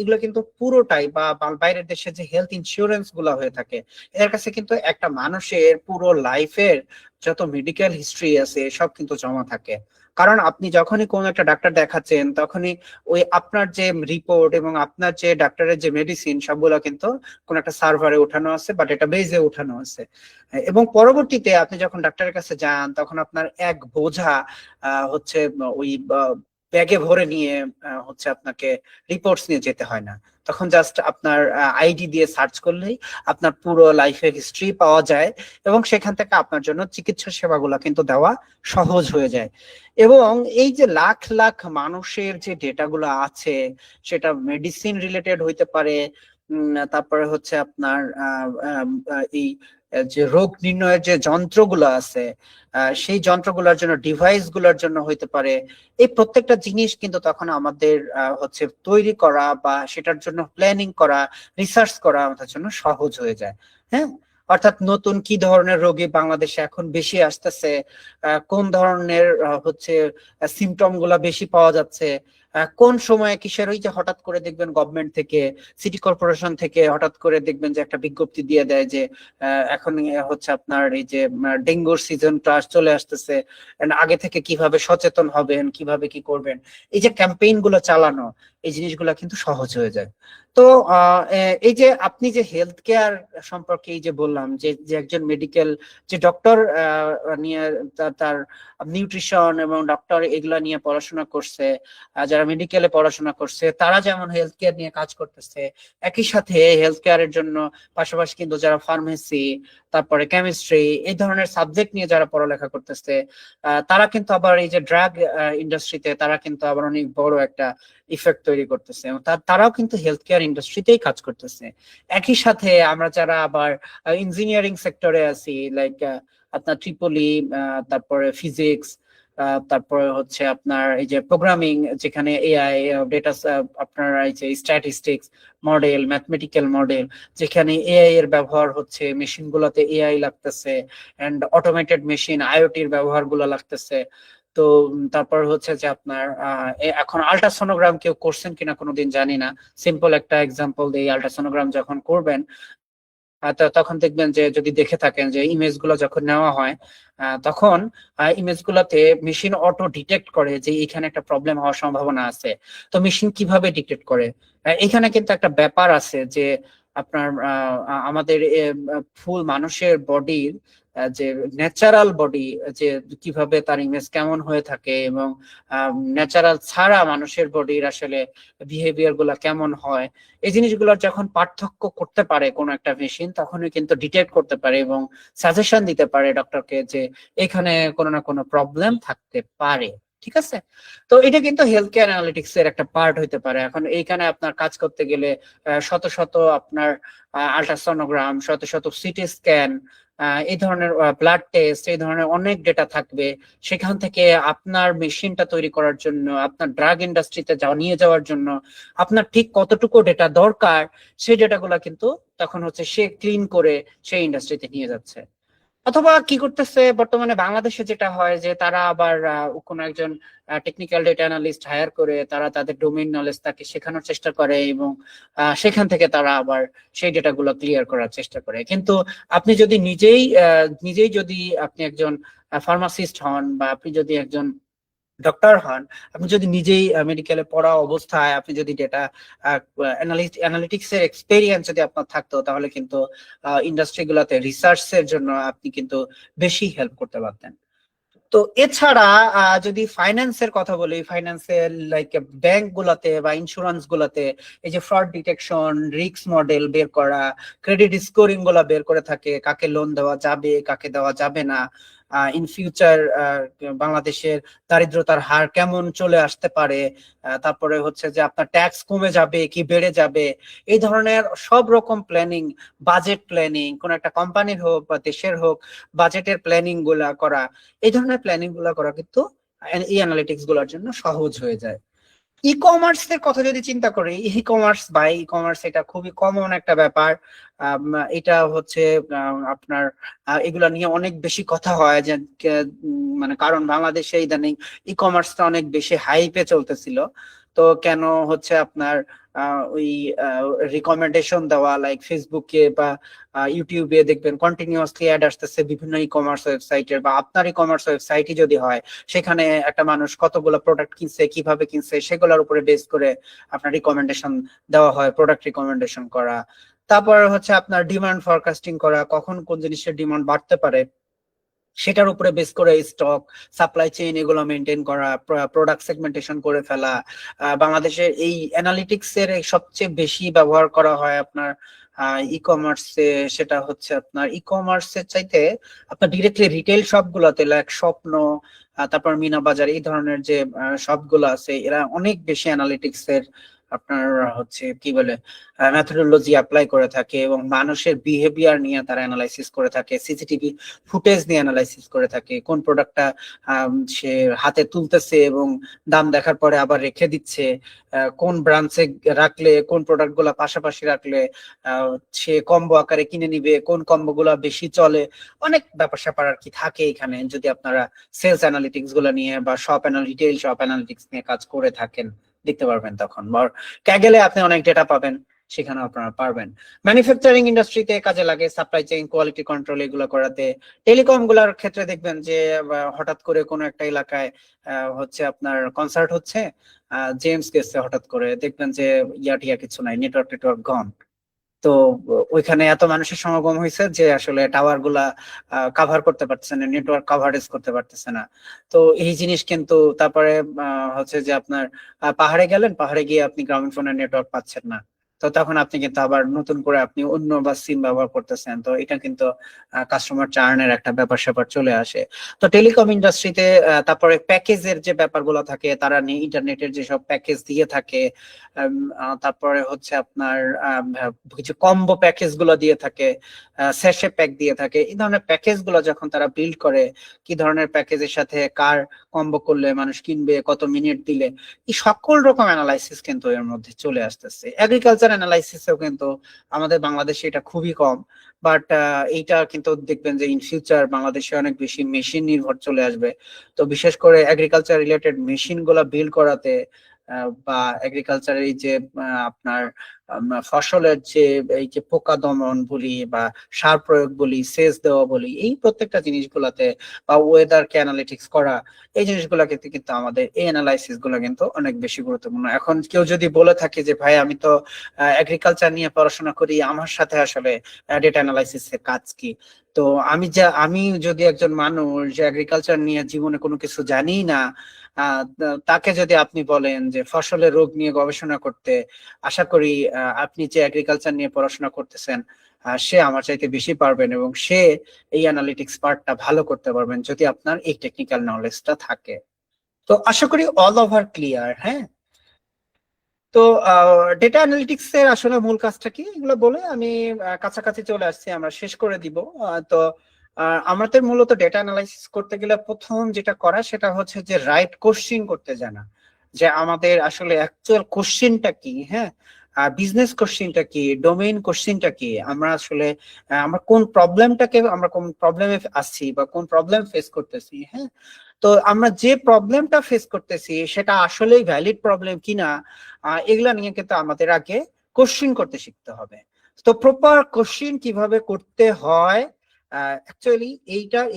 এগুলো কিন্তু পুরোটাই বা বাইরের দেশে যে হেলথ ইন্স্যুরেন্স গুলা হয়ে থাকে, এদের কাছে কিন্তু একটা মানুষের পুরো লাইফের যত মেডিকেল হিস্ট্রি আছে সব কিন্তু জমা থাকে। কারণ আপনি যখনই কোনো একটা ডাক্তার দেখাচ্ছেন, তখনই ওই আপনার যে রিপোর্ট এবং আপনার যে ডাক্তারের যে মেডিসিন সবগুলো কিন্তু কোন একটা সার্ভারে উঠানো আছে বা ডেটাবেজে উঠানো আছে। এবং পরবর্তীতে আপনি যখন ডাক্তারের কাছে যান, তখন আপনার এক বোঝা হচ্ছে ওই ব্যাগে ভরে নিয়ে হচ্ছে আপনাকে রিপোর্টস নিয়ে যেতে হয় না। তখন জাস্ট আপনার আইডি দিয়ে সার্চ করলেই আপনার পুরো লাইফের হিস্ট্রি পাওয়া যায়, এবং সেখান থেকে আপনার জন্য চিকিৎসা সেবাগুলো কিন্তু দেওয়া সহজ হয়ে যায়। এবং এই যে লাখ লাখ মানুষের যে ডেটাগুলো আছে, সেটা মেডিসিন রিলেটেড হইতে পারে, তারপরে হচ্ছে আপনার এই যে রোগ নির্ণয়ের যে যন্ত্রগুলো আছে, সেই যন্ত্রগুলোর জন্য, ডিভাইস গুলোর জন্য হইতে পারে। এই প্রত্যেকটা জিনিস কিন্তু তখন আমাদের হচ্ছে তৈরি করা বা সেটার জন্য প্ল্যানিং করা, রিসার্চ করা আমাদের জন্য সহজ হয়ে যায়। হ্যাঁ, অর্থাৎ নতুন কি ধরনের রোগী বাংলাদেশে এখন বেশি আসতেছে, কোন ধরনের হচ্ছে সিমটম গুলা বেশি পাওয়া যাচ্ছে, কোন সময়ে কিসের, ওই যে হঠাৎ করে দেখবেন গভর্নমেন্ট থেকে, সিটি কর্পোরেশন থেকে হঠাৎ করে দেখবেন যে একটা বিজ্ঞপ্তি দিয়ে দেয় যে এখন হচ্ছে আপনার এই যে ডেঙ্গুর সিজনটা চলে আসতেছে, আগে থেকে কিভাবে সচেতন হবেন, কিভাবে কি করবেন, এই যে ক্যাম্পেইন গুলো চালানো, এই জিনিসগুলো কিন্তু সহজ হয়ে যায়। তো এই যে আপনি যে হেলথ কেয়ার সম্পর্কে এই যে বললাম যে যে একজন মেডিকেল যে ডক্টর নিয়ে তার নিউট্রিশন এবং ডক্টর এগুলা নিয়ে পড়াশোনা করছে, যারা মেডিকেলে পড়াশোনা করছে তারা যেমন হেলথ কেয়ার নিয়ে কাজ করতেছে, একই সাথে হেলথ কেয়ারের জন্য পাশাপাশি কিন্তু যারা ফার্মেসি, তারপরে কেমিস্ট্রি, এই ধরনের সাবজেক্ট নিয়ে যারা পড়ালেখা করতেছে, তারা কিন্তু আবার এই যে ড্রাগ ইন্ডাস্ট্রিতে তারা কিন্তু আবার অনেক বড় একটা ইফেক্ট তৈরি করতেছে, এবং তারাও কিন্তু হেলথ কেয়ার ইন্ডাস্ট্রিতেই কাজ করতেছে। একই সাথে আমরা যারা আবার ইঞ্জিনিয়ারিং সেক্টরে আছি, লাইক আপনার ট্রিপলি, তারপরে ফিজিক্স, তারপরে হচ্ছে আপনার এই যে প্রোগ্রামিং, যেখানে এআই, ডেটা, আপনার এই যে স্ট্যাটিস্টিক্স মডেল, ম্যাথমেটিক্যাল মডেল, যেখানে এআই এর ব্যবহার হচ্ছে, মেশিন গুলোতে এআই লাগতেছে, এন্ড অটোমেটেড মেশিন, আইওটির ব্যবহার গুলো লাগতেছে। তো তারপর হচ্ছে যে আপনার এখন আল্ট্রাসোনোগ্রাম কেউ করছেন কিনা কোনোদিন জানি না, সিম্পল একটা এক্সাম্পল দিই, আল্ট্রাসোনোগ্রাম যখন করবেন তখন দেখবেন যে যদি দেখে থাকেন যে ইমেজ গুলো যখন নেওয়া হয়, তখন ইমেজ গুলাতে মেশিন অটো ডিটেক্ট করে যে এখানে একটা প্রবলেম হওয়ার সম্ভাবনা আছে। তো মেশিন কিভাবে ডিটেক্ট করে, এখানে কিন্তু একটা ব্যাপার আছে যে আপনার আমাদের ফুল মানুষের বডির যে ন্যাচারাল বডি, যে কিভাবে তার ইমেজ কেমন হয়ে থাকে, এবং ন্যাচারাল ছাড়া মানুষের বডির আসলে বিহেভিয়ার গুলা কেমন হয়, এই জিনিসগুলোর যখন পার্থক্য করতে পারে কোন একটা মেশিন, তখনই কিন্তু ডিটেক্ট করতে পারে এবং সাজেশন দিতে পারে ডক্টরকে যে এখানে কোনো না কোনো প্রবলেম থাকতে পারে। ঠিক আছে, তো এটা কিন্তু হেলথ কেয়ার অ্যানালিটিক্স এর একটা পার্ট হইতে পারে। এখন এইখানে আপনার কাজ করতে গেলে শত শত আপনার আল্ট্রাসোনোগ্রাম, শত শত সিটি স্ক্যান, এই ধরনের ব্লাড টেস্ট, এই ধরনের অনেক ডেটা থাকবে। সেখান থেকে আপনার মেশিনটা তৈরি করার জন্য, আপনার ড্রাগ ইন্ডাস্ট্রিতে নিয়ে যাওয়ার জন্য আপনার ঠিক কতটুকু ডেটা দরকার, সেই ডেটাগুলা কিন্তু তখন হচ্ছে সে ক্লিন করে সেই ইন্ডাস্ট্রিতে নিয়ে যাচ্ছে। অথবা কি করতেছে বর্তমানে বাংলাদেশে যেটা হয় যে তারা আবার কোনো একজন টেকনিক্যাল ডেটা অ্যানালিস্ট হায়ার করে তারা তাদের ডোমেইন নলেজ তাকে শেখানোর চেষ্টা করে, এবং সেখান থেকে তারা আবার সেই ডেটাগুলো ক্লিয়ার করার চেষ্টা করে। কিন্তু আপনি যদি নিজেই যদি আপনি একজন ফার্মাসিস্ট হন, বা আপনি যদি একজন ডক্টর হন, আপনি যদি নিজেই মেডিকেলে পড়া অবস্থায় আপনি যদি ডেটা অ্যানালিটিক্স এর এক্সপেরিয়েন্স যদি আপনার থাকতো, তাহলে কিন্তু ইন্ডাস্ট্রি গুলাতে রিসার্চ এর জন্য আপনি কিন্তু বেশি হেল্প করতে পারতেন। তো এছাড়া যদি ফাইন্যান্সের কথা বলি, ফাইন্যান্সের লাইক ব্যাংক গুলাতে বা ইন্স্যুরেন্স গুলাতে এই যে ফ্রড ডিটেকশন, রিস্ক মডেল বের করা, ক্রেডিট স্কোরিং গুলা বের করে থাকে, কাকে লোন দেওয়া যাবে, কাকে দেওয়া যাবে না, ইন ফিউচার বাংলাদেশের দারিদ্রতার হার কেমন চলে আসতে পারে, তারপরে হচ্ছে যে আপনার ট্যাক্স কমে যাবে কি বেড়ে যাবে, এই ধরনের সব রকম প্ল্যানিং, বাজেট প্ল্যানিং, কোন একটা কোম্পানির হোক বা দেশের হোক, বাজেটের প্ল্যানিং গুলা করা, এই ধরনের প্ল্যানিং গুলা করা কিন্তু এই অ্যানালিটিক্স গুলোর জন্য সহজ হয়ে যায়। ই কমার্স এর কথা যদি চিন্তা করি, ই কমার্স এটা খুবই কমন একটা ব্যাপার। এটা হচ্ছে আপনার এগুলা নিয়ে অনেক বেশি কথা হয় যে মানে কারণ বাংলাদেশে ইদানিং ই কমার্সটা অনেক বেশি হাইপে চলতেছিল। তো কেন হচ্ছে আপনার ওই রিকমেন্ডেশন দেওয়া লাইক ফেসবুকে বা ইউটিউবে দেখবেন কন্টিনিউয়াসলি অ্যাড আসতেছে বিভিন্ন ই কমার্স ওয়েবসাইটের, বা আপনার ই কমার্স ওয়েবসাইটই যদি হয় সেখানে একটা মানুষ কতগুলো প্রোডাক্ট কিনছে, কিভাবে কিনছে, সেগুলোর উপরে বেস করে আপনার রিকমেন্ডেশন দেওয়া হয়, প্রোডাক্ট রিকমেন্ডেশন করা। তারপর হচ্ছে আপনার ডিমান্ড ফরকাস্টিং করা, কখন কোন জিনিসের ডিমান্ড বাড়তে পারে সেটার উপরে বেস করে স্টক সাপ্লাই চেইন এগুলো মেনটেন করা, প্রোডাক্ট সেগমেন্টেশন করে ফেলা। বাংলাদেশে এই অ্যানালিটিক্স এর সবচেয়ে বেশি ব্যবহার করা হয় আপনার ই কমার্সে। সেটা হচ্ছে আপনার ই কমার্সের চাইতে আপনার ডিরেক্টলি রিটেল শপ গুলোতে, লাইক স্বপ্ন, তারপর মিনা বাজার, এই ধরনের যে শপ গুলো আছে, এরা অনেক বেশি অ্যানালিটিক্স এর আপনার হচ্ছে কি বলে মেথোডোলজি অ্যাপ্লাই করে থাকে এবং মানুষের বিহেভিয়ার নিয়ে তারা অ্যানালাইসিস করে থাকে, সিসিটিভি ফুটেজ নিয়ে অ্যানালাইসিস করে থাকে, কোন প্রোডাক্টটা সে হাতে তুলতেছে এবং দাম দেখার পরে আবার রেখে দিচ্ছে, কোন ব্রাঞ্চে রাখলে, কোন প্রোডাক্ট গুলা পাশাপাশি রাখলে সে কম্বো আকারে কিনে নিবে, কোন কম্বো গুলা বেশি চলে। অনেক ব্যাপার স্যাপার আর কি থাকে এখানে, যদি আপনারা সেলস অ্যানালিটিক্স গুলা নিয়ে বা রিটেল শপ অ্যানালিটিক্স নিয়ে কাজ করে থাকেন দেখতে পারবেন। তখন ক্যাগেলে আপনি অনেক ডেটা পাবেন, সেখানে আপনারা পারবেন। ম্যানুফ্যাকচারিং ইন্ডাস্ট্রিতে কাজে লাগে, সাপ্লাই চেইন, কোয়ালিটি কন্ট্রোল এগুলো করাতে। টেলিকম গুলার ক্ষেত্রে দেখবেন যে হঠাৎ করে কোনো একটা এলাকায় হচ্ছে আপনার কনসার্ট হচ্ছে, জেমস গেছে, হঠাৎ করে দেখবেন যে টিয়া কিছু নাই, নেটওয়ার্ক গন। তো ওইখানে এত মানুষের সমাগম হয়েছে যে আসলে টাওয়ার গুলা কাভার করতে পারতেছে না, নেটওয়ার্ক কাভারেজ করতে পারতেছে না। তো এই জিনিস কিন্তু তারপরে হচ্ছে যে আপনার পাহাড়ে গেলেন, পাহাড়ে গিয়ে আপনি গ্রামীণ ফোনের নেটওয়ার্ক পাচ্ছেন না, তো তখন আপনি কিন্তু আবার নতুন করে আপনি অন্য বা সিম ব্যবহার করতেছেন, তো এটা কিন্তু কাস্টমার চার্নের একটা ব্যাপার স্যাপার চলে আসে। তো টেলিকম ইন্ডাস্ট্রিতে তারপরে প্যাকেজের যে ব্যাপারগুলো থাকে, তারা ইন্টারনেটের যেসব প্যাকেজ দিয়ে থাকে, তারপরে হচ্ছে আপনার কিছু কম্বো প্যাকেজ গুলো দিয়ে থাকে, সেশে প্যাক দিয়ে থাকে। এই ধরনের প্যাকেজ গুলো যখন তারা বিল্ড করে, কি ধরনের প্যাকেজের সাথে কার কম্বো করলে মানুষ কিনবে, কত মিনিট দিলে, এই সকল রকম অ্যানালাইসিস কিন্তু এর মধ্যে চলে আসতেছে। এগ্রিকালচার অ্যানালাইসিসেও কিন্তু আমাদের বাংলাদেশে এটা খুবই কম, বাট এইটা কিন্তু দেখবেন যে ইন ফিউচার বাংলাদেশে অনেক বেশি মেশিন নির্ভর চলে আসবে। তো বিশেষ করে এগ্রিকালচার রিলেটেড মেশিন গুলা বিল্ড করাতে বা এগ্রিকালচারের এই যে আপনার ফসলের যে এই যে পোকা দমন বলি বা সার প্রয়োগ বলি, সেচ দেওয়া বলি, এই প্রত্যেকটা জিনিসগুলাতে বা ওয়েদারকে অ্যানালিটিক্স করা, এই জিনিসগুলোকে কিন্তু আমাদের এই অ্যানালাইসিস গুলো কিন্তু অনেক বেশি গুরুত্বপূর্ণ। এখন কেউ যদি বলে থাকে যে ভাই আমি তো এগ্রিকালচার নিয়ে পড়াশোনা করি, আমার সাথে আসলে ডেটা অ্যানালাইসিস এর কাজ কি? তো আমি যদি একজন মানুষ যে এগ্রিকালচার নিয়ে জীবনে কোনো কিছু জানি না, তাকে যদি আপনি বলেন যে ফসলের রোগ নিয়ে গবেষণা করতে, আশা করি আপনি যে এগ্রিকালচার নিয়ে পড়াশোনা করতেছেন সে আমার চাইতে বেশি পারবেন এবং সে এই অ্যানালিটিক্স পার্টটা ভালো করতে পারবেন যদি আপনার এই টেকনিক্যাল নলেজটা থাকে। তো আশা করি অল ওভার ক্লিয়ার। হ্যাঁ, তো ডেটা অ্যানালিটিক্স এর আসলে মূল কাজটা কি, এগুলো বলে আমি কাছাকাছি চলে আসছি, আমরা শেষ করে দিব। তো আমাদের মূলত ডেটা অ্যানালাইসিস করতে গেলে প্রথম যেটা করা সেটা হচ্ছে যে রাইট কোশ্চিন করতে জানা, যে আমাদের আসলে অ্যাকচুয়াল কোশ্চিনটা কি। হ্যাঁ, বিজনেস কোশ্চিনটা কি, ডোমেইন কোশ্চিনটা কি, আমরা আসলে আমরা কোন প্রবলেমে আসছি বা কোন প্রবলেম ফেস করতেছি। হ্যাঁ, তো আমরা যে প্রবলেমটা ফেস করতেছি সেটা আসলেই ভ্যালিড প্রবলেম কিনা, এগুলা নিয়ে কিন্তু আমাদের আগে কোশ্চিন করতে শিখতে হবে। তো প্রপার কোশ্চিন কিভাবে করতে হয়, অ্যাকচুয়ালি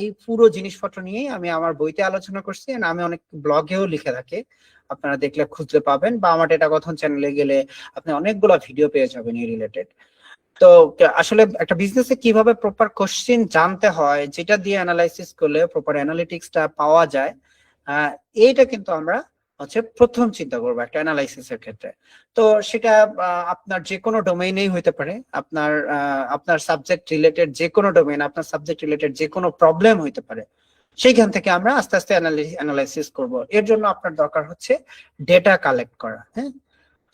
এই পুরো জিনিসপত্র নিয়েই আমি আমার বইতে আলোচনা করছি, আমি অনেক ব্লগেও লিখে থাকি, আপনারা দেখলে খুঁজতে পাবেন, বা আমার ডেটা কথন চ্যানেলে গেলে আপনি অনেকগুলো ভিডিও পেয়ে যাবেন এই রিলেটেড। তো আসলে একটা বিজনেসে কিভাবে প্রপার কোশ্চেন জানতে হয়, যেটা দিয়ে অ্যানালাইসিস করলে প্রপার অ্যানালিটিক্সটা পাওয়া যায়, এইটা কিন্তু আমরা হচ্ছে প্রথম চিন্তা করবো একটা অ্যানালাইসিসের ক্ষেত্রে। তো সেটা আপনার যে কোনো ডোমেইনেই হইতে পারে, আপনার সাবজেক্ট রিলেটেড যে কোনো ডোমেইন, আপনার সাবজেক্ট রিলেটেড যে কোনো প্রবলেম হইতে পারে, সেইখান থেকে আমরা আস্তে আস্তে অ্যানালাইসিস করব। এর জন্য আপনার দরকার হচ্ছে ডেটা কালেক্ট করা। হ্যাঁ,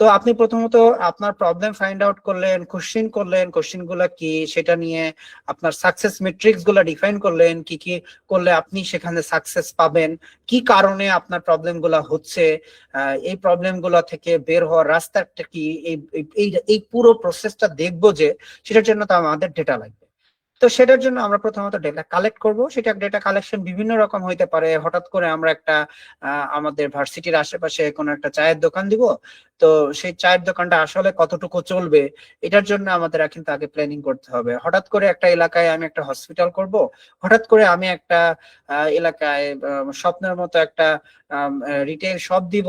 তো আপনি প্রথমত আপনার প্রবলেম ফাইন্ড আউট করলেন, কোশ্চেন গুলা কি সেটা নিয়ে আপনার সাকসেস মেট্রিক্স গুলা ডিফাইন করলেন, কি কি করলে আপনি সেখানে সাকসেস পাবেন, কি কারণে আপনার প্রবলেম গুলা হচ্ছে, এই প্রবলেম গুলা থেকে বের হওয়ার রাস্তাটা কি, এই পুরো প্রসেসটা দেখবো যে সেটার জন্য তো আমাদের ডেটা লাগবে। তো সেটার জন্য আমরা প্রথমত ডেটা কালেক্ট করব। সেটা ডেটা কালেকশন বিভিন্ন রকম হইতে পারে। হঠাৎ করে আমরা একটা আমাদের ভার্সিটির আশেপাশে কোনো একটা চায়ের দোকান দিব, তো সেই চায়ের দোকানটা আসলে কতটুকু চলবে এটার জন্য আমাদের কিন্তু আগে প্ল্যানিং করতে হবে। হঠাৎ করে একটা এলাকায় আমি একটা হসপিটাল করব, হঠাৎ করে আমি একটা এলাকায় স্বপ্নের মতো একটা রিটেল শপ দিব,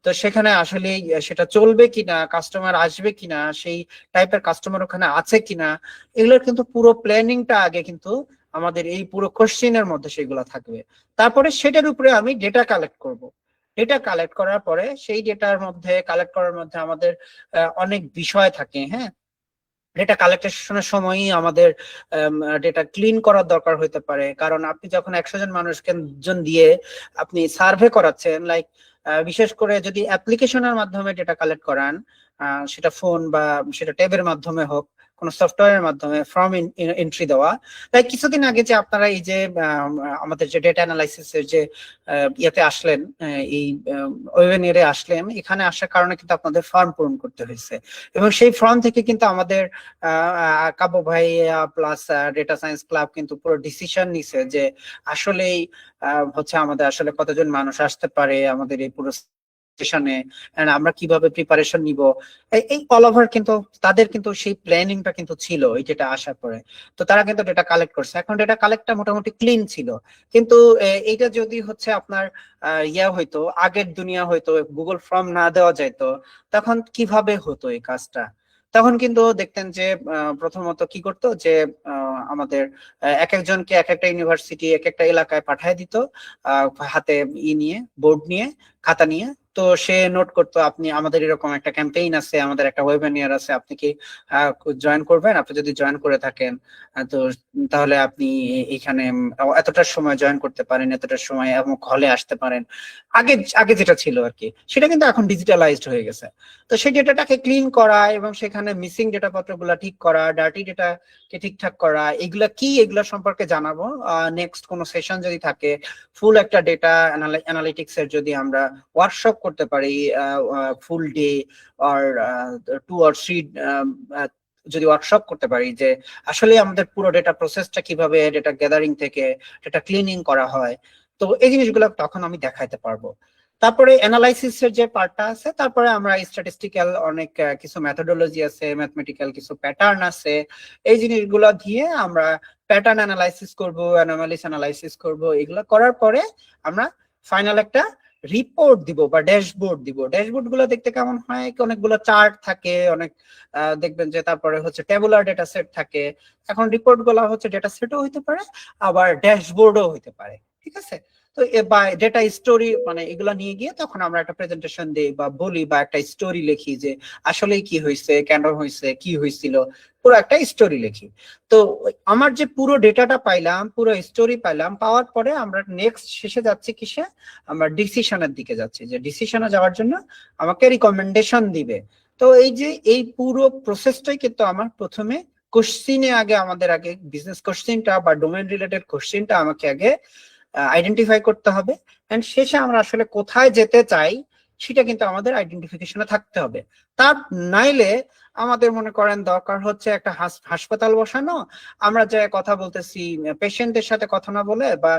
তো সেখানে আসলে সেটা চলবে কিনা, কাস্টমার আসবে কিনা, সেই টাইপের কাস্টমার ওখানে আছে কিনা, এগুলোর কিন্তু পুরো প্ল্যানিংটা আগে কিন্তু আমাদের এই পুরো কোশ্চেনের মধ্যে সেগুলো থাকবে। তারপরে সেটার উপরে আমি ডেটা কালেক্ট করব। ডেটা কালেক্ট করার পরে সেই ডেটার মধ্যে কালেক্ট করার মধ্যে আমাদের অনেক বিষয় থাকে। হ্যাঁ, ডেটা কালেকশনের সময়ই আমাদের ডেটা ক্লিন করার দরকার হতে পারে। কারণ আপনি যখন 100 জন মানুষকে জন দিয়ে আপনি সার্ভে করাচ্ছেন, লাইক বিশেষ করে যদি অ্যাপ্লিকেশনের মাধ্যমে ডেটা কালেক্ট করান, সেটা ফোন বা সেটা ট্যাবের মাধ্যমে হোক, কোন সফটওয়্যারের মাধ্যমে ফর্ম এন্ট্রি দেওয়া। তাই কিছুদিন আগে যে আপনারা এই যে আমাদের যে ডেটা অ্যানালাইসিসের যে ইয়েতে আসলেন, এই ওয়েবিনারে আসলেন, এখানে আসার কারণে কিন্তু আপনাদের ফর্ম পূরণ করতে হয়েছে, এবং সেই ফর্ম থেকে কিন্তু আমাদের কাব্য ভাই প্লাস ডেটা সায়েন্স ক্লাব কিন্তু পুরো ডিসিশন নিছে যে আসলেই হচ্ছে আমাদের আসলে কতজন মানুষ আসতে পারে আমাদের এই পুরো সেশনে, আমরা কিভাবে প্রিপারেশন নিব, এই অল ওভার কিন্তু তাদের কিন্তু সেই প্ল্যানিংটা কিন্তু ছিল এই যেটা আসার পরে। তো তারা কিন্তু ডেটা কালেক্ট করছে। এখন ডেটা কালেক্টটা মোটামুটি ক্লিন ছিল, কিন্তু এইটা যদি হচ্ছে আপনার ইয়া হয়তো, আগের দুনিয়া হয়তো গুগল ফর্ম না দেওয়া যাইতো, তখন কিভাবে হতো এই কাজটা? তখন কিন্তু দেখতেন যে প্রথমত কি করতো যে আমাদের এক একজনকে এক একটা ইউনিভার্সিটি এক একটা এলাকায় পাঠায় দিত, হাতে নিয়ে, বোর্ড নিয়ে, খাতা নিয়ে। তো সে নোট করতো আপনি আমাদের এরকম একটা ক্যাম্পেইন আছে, আমাদের একটা ওয়েবিনার আছে, আপনি কি জয়েন করবেন? আপনি যদি জয়েন করে থাকেন তো তাহলে আপনি এখানে এতটার সময় জয়েন করতে পারেন, এতটার সময় এমন হলে আসতে পারেন। আগে আগে যেটা ছিল আর কি, সেটা কিন্তু এখন ডিজিটালাইজড হয়ে গেছে। তো সেই ডেটাটাকে ক্লিন করা এবং সেখানে মিসিং ডেটা পত্রগুলো ঠিক করা, ডার্টি ডেটাকে ঠিকঠাক করা, এগুলা কি, এগুলা সম্পর্কে জানাবো নেক্সট কোনো সেশন যদি থাকে। ফুল একটা ডেটা অ্যানালিটিক্স এর যদি আমরা ওয়ার্কশপ করতে পারি, ফুল ডে আর 2 or 3 যদি ওয়ার্কশপ করতে পারি যে আসলে আমাদের পুরো ডেটা প্রসেসটা কিভাবে ডেটা গ্যাদারিং থেকে ডেটা ক্লিনিং করা হয়, তো এই জিনিসগুলো তখন আমি দেখাইতে পারবো। তারপরে অ্যানালাইসিস এর যে পার্টটা আছে, তারপরে আমরা স্ট্যাটিস্টিক্যাল অনেক কিছু মেথোডোলজি আছে, ম্যাথমেটিক্যাল কিছু প্যাটার্ন আছে, এই জিনিসগুলো দিয়ে আমরা প্যাটার্ন অ্যানালাইসিস করব, অ্যানোমালিস অ্যানালাইসিস করব। এগুলো করার পরে আমরা ফাইনাল একটা রিপোর্ট দিব বা ড্যাশবোর্ড দিব। ড্যাশবোর্ড গুলো দেখতে কেমন হয়? অনেকগুলো চার্ট থাকে, অনেক দেখবেন যে তারপরে হচ্ছে টেবুলার ডেটা সেট থাকে। এখন রিপোর্ট গুলো হচ্ছে ডেটা সেটও হইতে পারে, আবার ড্যাশবোর্ডও হইতে পারে। ঠিক আছে? তো বা ডেটা স্টোরি, মানে এগুলা নিয়ে গিয়ে তখন আমরা একটা প্রেজেন্টেশন দিই বা বলি বা একটা স্টোরি লিখি যে আসলে কি হয়েছে, কেন হয়েছে, কি হয়েছিল, পুরো একটা স্টোরি লিখি। তো আমার যে পুরো ডেটাটা পাইলাম, পুরো স্টোরি পাইলাম, পাওয়ার পরে আমরা নেক্সট শেষে যাচ্ছি কিসে? আমরা ডিসিশনের দিকে যাচ্ছি, যে ডিসিশনে যাওয়ার জন্য আমাকে রিকমেন্ডেশন দিবে। তো এই যে এই পুরো প্রসেসটাই কিন্তু আমার প্রথমে কোশ্চিনে আমাদের আগে বিজনেস কোশ্চিনটা বা ডোমেন রিলেটেড কোশ্চিনটা আমাকে আগে আইডেন্টিফাই করতে হবে, এন্ড শেষে আমরা আসলে কোথায় যেতে চাই সেটা কিন্তু আমাদের আইডেন্টিফিকেশনে থাকতে হবে। তার নাইলে আমাদের মনে করেন দরকার হচ্ছে একটা হাসপাতাল বসানো, আমরা যে কথা বলতেছি পেশেন্টের সাথে কথা না বলে, বা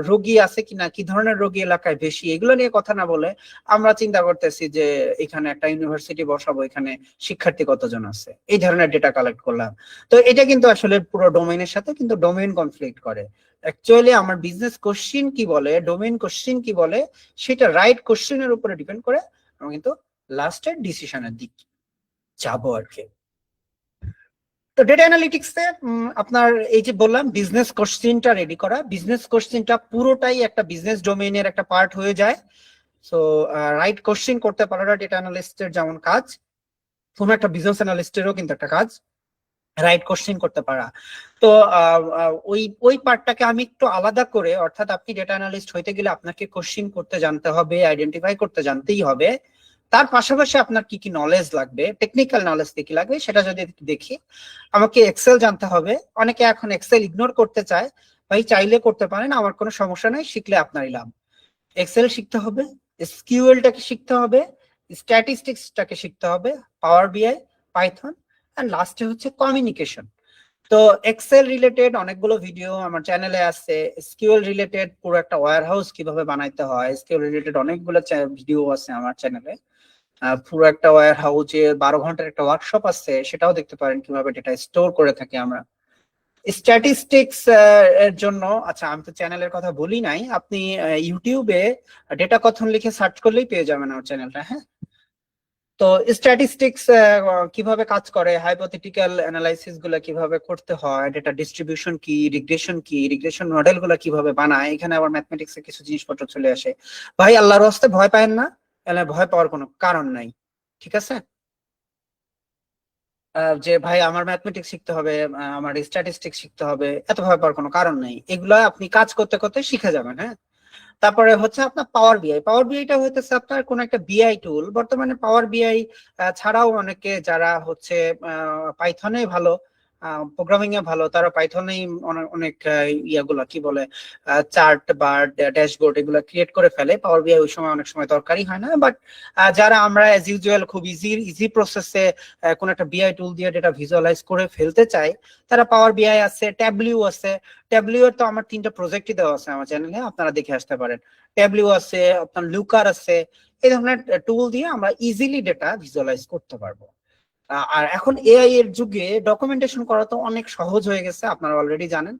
রোগী আছে কিনা, কি ধরনের রোগী এলাকায় বেশি, এগুলো নিয়ে কথা না বলে আমরা চিন্তা করতেছি যে এখানে একটা ইউনিভার্সিটি বসাবো, এখানে শিক্ষার্থী কতজন আছে, এই ধরনের ডেটা কালেক্ট করলাম। তো এটা কিন্তু আসলে পুরো ডোমেইনের সাথে কিন্তু ডোমেইন কনফ্লিক্ট করে। অ্যাকচুয়ালি আমার বিজনেস কোশ্চিন কি বলে, ডোমেইন কোশ্চিন কি বলে, সেটা রাইট কোশ্চিনের উপরে ডিপেন্ড করে আমি কিন্তু লাস্টের ডিসিশনের দিক যাবো আর কি। তো ডেটা অ্যানালিটিক্সে আপনার এই যে বললাম বিজনেস কোশ্চিনটা রেডি করা, বিজনেস কোশ্চিনটা পুরোটাই একটা বিজনেস ডোমেইনের একটা পার্ট হয়ে যায়। সো রাইট কোশ্চিন করতে পারাটা ডেটা অ্যানালিস্টের যেমন কাজ, কোনো একটা বিজনেস অ্যানালিস্টেরও কিন্তু একটা কাজ রাইট কোশ্চেন করতে পারা। তো ওই ওই পার্টটাকে আমি একটু আলাদা করে, অর্থাৎ আপনি ডেটা অ্যানালিস্ট হইতে গেলে আপনাকে কোশ্চেন করতে জানতে হবে, আইডেন্টিফাই করতে জানতেই হবে, তার পাশাপাশি আপনার কি কি নলেজ লাগবে, টেকনিক্যাল নলেজ কি কি লাগবে সেটা যদি দেখি, আমাকে এক্সেল জানতে হবে। অনেকে এখন এক্সেল ইগনোর করতে চায়, ভাই চাইলে করতে পারেন, আমার কোনো সমস্যা নেই, শিখলে আপনারই লাভ। এক্সেল শিখতে হবে, এসকিউএলটাকে শিখতে হবে, স্ট্যাটিস্টিক্সটাকে শিখতে হবে, পাওয়ার বিআই, পাইথন, এন্ড লাস্টে হচ্ছে কমিউনিকেশন। তো এক্সেল রিলেটেড অনেকগুলো ভিডিও আমার চ্যানেলে আছে, এসকিউএল রিলেটেড পুরো একটা ওয়্যার হাউস কিভাবে বানাইতে হয়, এসকিউএল রিলেটেড অনেকগুলো ভিডিও আছে আমার চ্যানেলে। পুরো একটা ওয়্যার হাউসে 12 ঘন্টার একটা ওয়ার্কশপ আছে, সেটাও দেখতে পারেন কিভাবে ডেটা স্টোর করে থাকি আমরা। স্ট্যাটিস্টিক্স এর জন্য, আচ্ছা আমি তো চ্যানেলের কথা বলি নাই, আপনি ইউটিউবে ডেটা কথন লিখে সার্চ করলেই পেয়ে যাবেন আমার চ্যানেলটা। হ্যাঁ, তো স্ট্যাটিস্টিক্স কিভাবে কাজ করে, হাইপোথেটিক্যাল অ্যানালাইসিস গুলা কিভাবে করতে হয়, ডেটা ডিস্ট্রিবিউশন কি, রিগ্রেশন মডেল গুলা কিভাবে বানায়, এখানে আবার ম্যাথমেটিক্স এর কিছু জিনিসপত্র চলে আসে। ভাই আল্লাহর রাস্তে ভয় পায়েন না, ভয় পাওয়ার কোনো কারণ নাই, ঠিক আছে? যে ভাই আমার ম্যাথমেটিক্স শিখতে হবে, আমার স্ট্যাটিস্টিক্স শিখতে হবে, এত ভয় পাওয়ার কোনো কারণ নেই, এগুলা আপনি কাজ করতে করতে শিখে যাবেন। হ্যাঁ, তারপরে হচ্ছে আপনার পাওয়ার বিআই। পাওয়ার বিআইটা হইতেছে আপনার কোন একটা বিআই টুল। বর্তমানে পাওয়ার বিআই ছাড়াও অনেকে যারা হচ্ছে পাইথনে ভালো, প্রোগ্রামিং এ ভালো, তারা পাইথনেই অনেক ইয়াগুলা কি বলে চার্ট বা ড্যাশবোর্ড এগুলা ক্রিয়েট করে ফেলে। পাওয়ার বিআই ওই সময় অনেক সময় দরকারই হয় না, বাট যারা আমরা অ্যাজ ইউজুয়াল খুব ইজি প্রসেসে কোন একটা বিআই টুল দিয়ে ডেটা ভিজুয়ালাইজ করে ফেলতে চাই, তারা পাওয়ার বিআই আছে, ট্যাবলিউ আছে। ট্যাবলিউ এর তো আমার 3টা প্রজেক্টই দেওয়া আছে আমার চ্যানেলে, আপনারা দেখে আসতে পারেন। ট্যাবলিউ আছে, আপনার লুকার আছে, এই ধরনের টুল দিয়ে আমরা ইজিলি ডেটা ভিজুয়ালাইজ করতে পারবো। আর এখন এআই এর যুগে ডকুমেন্টেশন করা তো অনেক সহজ হয়ে গেছে, আপনারা অলরেডি জানেন।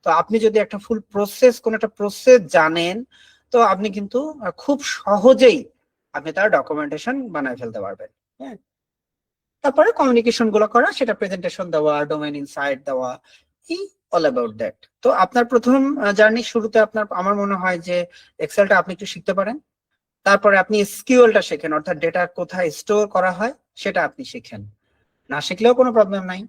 তো আপনি যদি একটা ফুল প্রসেস, কোন একটা প্রসেস জানেন, তো আপনি কিন্তু খুব সহজেই আপনি তার ডকুমেন্টেশন বানায় ফেলতে পারবেন। হ্যাঁ, তারপরে কমিউনিকেশন গুলো করা, সেটা প্রেজেন্টেশন দেওয়া, ডোমেইন ইনসাইট দেওয়া, এই অল অ্যাবাউট দ্যাট। তো আপনার প্রথম জার্নির শুরুতে আপনার আমার মনে হয় যে এক্সেলটা আপনি একটু শিখতে পারেন। তারপরে আপনি এসকিউএলটা শেখেন, অর্থাৎ ডেটা কোথায় স্টোর করা হয় সেটা আপনি শিখেন। না শিখলেও কোনো প্রবলেম নাই,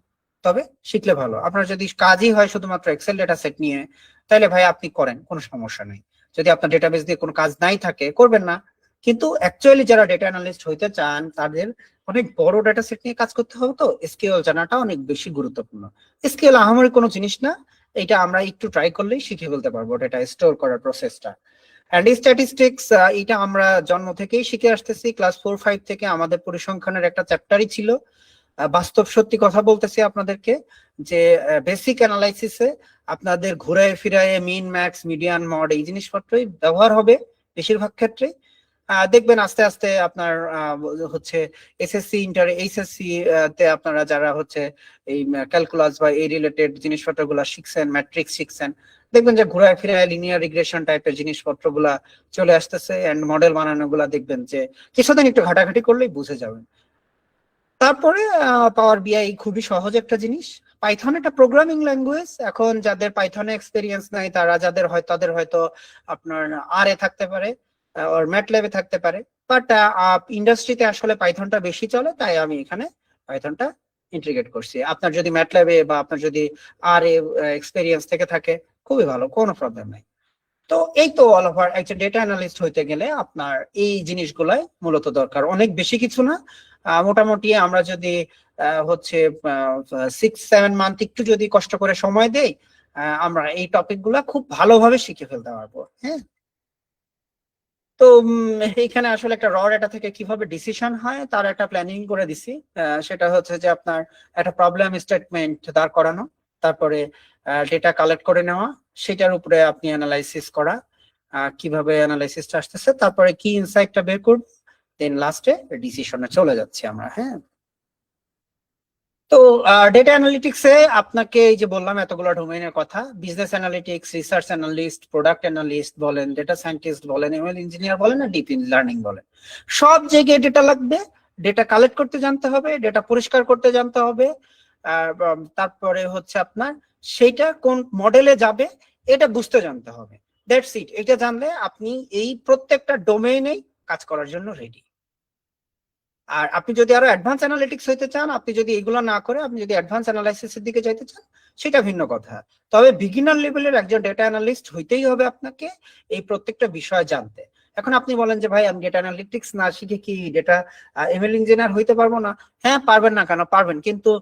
তবে শিখলে ভালো। আপনার যদি কাজই হয় শুধুমাত্র এক্সেল ডেটা সেট নিয়ে, তাহলে ভাই আপনি করেন, কোনো সমস্যা নেই। যদি আপনার ডেটাবেস দিয়ে কোনো কাজ নাই থাকে, করবেন না। কিন্তু অ্যাকচুয়ালি যারা ডেটা অ্যানালিস্ট হইতে চান, তাদের অনেক বড় ডেটা সেট নিয়ে কাজ করতে হবে, তো এসকিউএল জানাটা অনেক বেশি গুরুত্বপূর্ণ। এসকিউএল আহামরি কোনো জিনিস না, এটা আমরা একটু ট্রাই করলেই শিখে ফেলতে পারবো ডেটা স্টোর করার প্রসেসটা। অ্যান্ড স্ট্যাটিস্টিক্স, এটা আমরা জন্ম থেকেই শিখে আসতেছি, ক্লাস 4-5 থেকে আমাদের পরিসংখ্যানের একটা চ্যাপ্টারই ছিল। বাস্তব সত্যি কথা বলতেছি আপনাদেরকে, যে বেসিক অ্যানালাইসিসে আপনাদের ঘুরায় ফিরায় মিন, ম্যাক্স, মিডিয়ান, মড এই জিনিসপত্রই ব্যবহার হবে বেশিরভাগ ক্ষেত্রে। দেখবেন আস্তে আস্তে আপনার হচ্ছে এসএসসি, ইন্টার, এইচএসসি তে আপনারা যারা হচ্ছে এই ক্যালকুলাস বা এই রিলেটেড জিনিসপত্রগুলো শিখছেন, ম্যাট্রিক্স শিখছেন, দেখবেন যে ঘুরায় ফিরায় লিনিয়ার রিগ্রেশন টাইপের জিনিসপত্রগুলা চলে আসতেছে, এন্ড মডেল বানানো গুলা দেখবেন যে কিছুদিন একটু ঘাটাঘাটি করলেই বুঝে যাবেন। তারপরে পাওয়ার বিআই খুবই সহজ একটা জিনিস। পাইথন একটা প্রোগ্রামিং ল্যাঙ্গুয়েজ, এখন যাদের পাইথনে এক্সপেরিয়েন্স নাই, তারা তাদের হয়তো আপনার আর এ থাকতে পারে, আর ম্যাটল্যাবে থাকতে পারে, বাট ইন্ডাস্ট্রিতে আসলে পাইথনটা বেশি চলে, তাই আমি এখানে পাইথনটা ইন্টিগ্রেট করছি। আপনার যদি ম্যাটল্যাবে বা আপনার যদি আর এ এক্সপেরিয়েন্স থেকে থাকে, খুবই ভালো, কোনো প্রবলেম নাই। তো এই তো অল ওভার একজন ডেটা অ্যানালিস্ট হইতে গেলে আপনার এই জিনিসগুলাই মূলত দরকার, অনেক বেশি কিছু না। মোটামুটি আমরা যদি হচ্ছে 6-7 মান্থ একটু যদি কষ্ট করে সময় দেই, আমরা এই টপিক গুলা খুব ভালোভাবে শিখে ফেলতে পারবো। হ্যাঁ, তো এইখানে আসলে একটা র ডেটা থেকে কিভাবে ডিসিশন হয় তার একটা প্ল্যানিং করে দিছি। সেটা হচ্ছে যে আপনার একটা প্রবলেম স্টেটমেন্ট দাঁড় করানো, তারপরে ডেটা কালেক্ট করে নেওয়া, সেটার উপরে আপনি অ্যানালাইসিস করা, কিভাবে অ্যানালাইসিসটা আসতেছে, তারপরে কি ইনসাইটটা বের করব, দেন লাস্টে ডিসিশনে চলে যাচ্ছি আমরা। হ্যাঁ, তো ডেটা অ্যানালিটিক্সে আপনাকে এই যে বললাম এতগুলো ডোমেইনের কথা, business analytics, research analyst, product analyst বলেন, ডেটা সায়েন্টিস্ট বলেন, এমএল ইঞ্জিনিয়ার বলেন, আর ডিপ লার্নিং বলেন, সব জায়গায় ডেটা লাগবে। ডেটা কালেক্ট করতে জানতে হবে, ডেটা পরিষ্কার করতে জানতে হবে, তারপরে হচ্ছে আপনার সেইটা কোন মডেলে যাবে এটা বুঝতে জানতে হবে। That's it. এটা জানলে আপনি এই প্রত্যেকটা ডোমেইনেই কাজ করার জন্য রেডি। আর আপনি যদি আরো অ্যাডভান্স অ্যানালিটিক্স হইতে চান, আপনি যদি এগুলো না করে আপনি যদি অ্যাডভান্স অ্যানালাইসিসের দিকে যাইতে চান, সেটা ভিন্ন কথা। তবে বিগিনার লেভেলের একজন ডেটা অ্যানালিস্ট হইতেই হবে আপনাকে এই প্রত্যেকটা বিষয় জানতে। এখন আপনি বলেন যে ভাই আমি ডেটা অ্যানালিটিক্স না শিখে কি ডেটা এমএল ইঞ্জিনিয়ার হইতে পারবো না? হ্যাঁ পারবেন না কেন, পারবেন, কিন্তু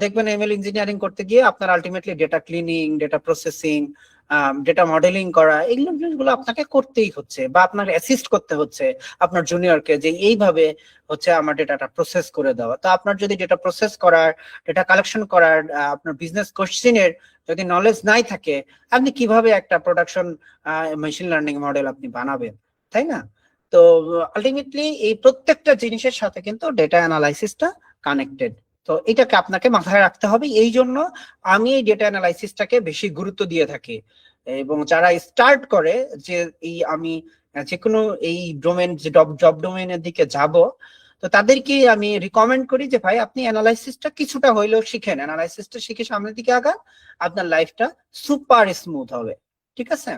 দেখবেন এমএল ইঞ্জিনিয়ারিং করতে গিয়ে আপনার ultimately data cleaning, data processing, data modelling করা, এগুলো জিনিসগুলো আপনাকে করতেই হচ্ছে, বা আপনার অ্যাসিস্ট করতে হচ্ছে আপনার জুনিয়রকে যে এইভাবে হচ্ছে আমার ডেটাটা প্রসেস করে দেওয়া। তো আপনার যদি ডেটা প্রসেস করার, ডেটা কালেকশন করার, আপনার বিজনেস কোশ্চেনের যদি নলেজ নাই থাকে, আপনি কিভাবে একটা প্রোডাকশন মেশিন লার্নিং মডেল আপনি বানাবেন, তাই না? তো আলটিমেটলি এই প্রত্যেকটা জিনিসের সাথে কিন্তু ডেটা অ্যানালাইসিসটা কানেক্টেড। তো এটাকে আপনাকে মাথায় রাখতে হবে। এই জন্য আমি এই ডেটা অ্যানালাইসিসটাকে বেশি গুরুত্ব দিয়ে থাকি। এবং যারা স্টার্ট করে যে এই আমি যে কোনো এই ডোমেন, যে জব ডোমেনের দিকে যাব, তো তাদেরকে আমি রিকমেন্ড করি যে ভাই আপনি অ্যানালাইসিসটা কিছুটা হইলেও শিখেন, অ্যানালাইসিসটা শিখে সামনের দিকে আগান, আপনার লাইফটা সুপার স্মুথ হবে। ঠিক আছে?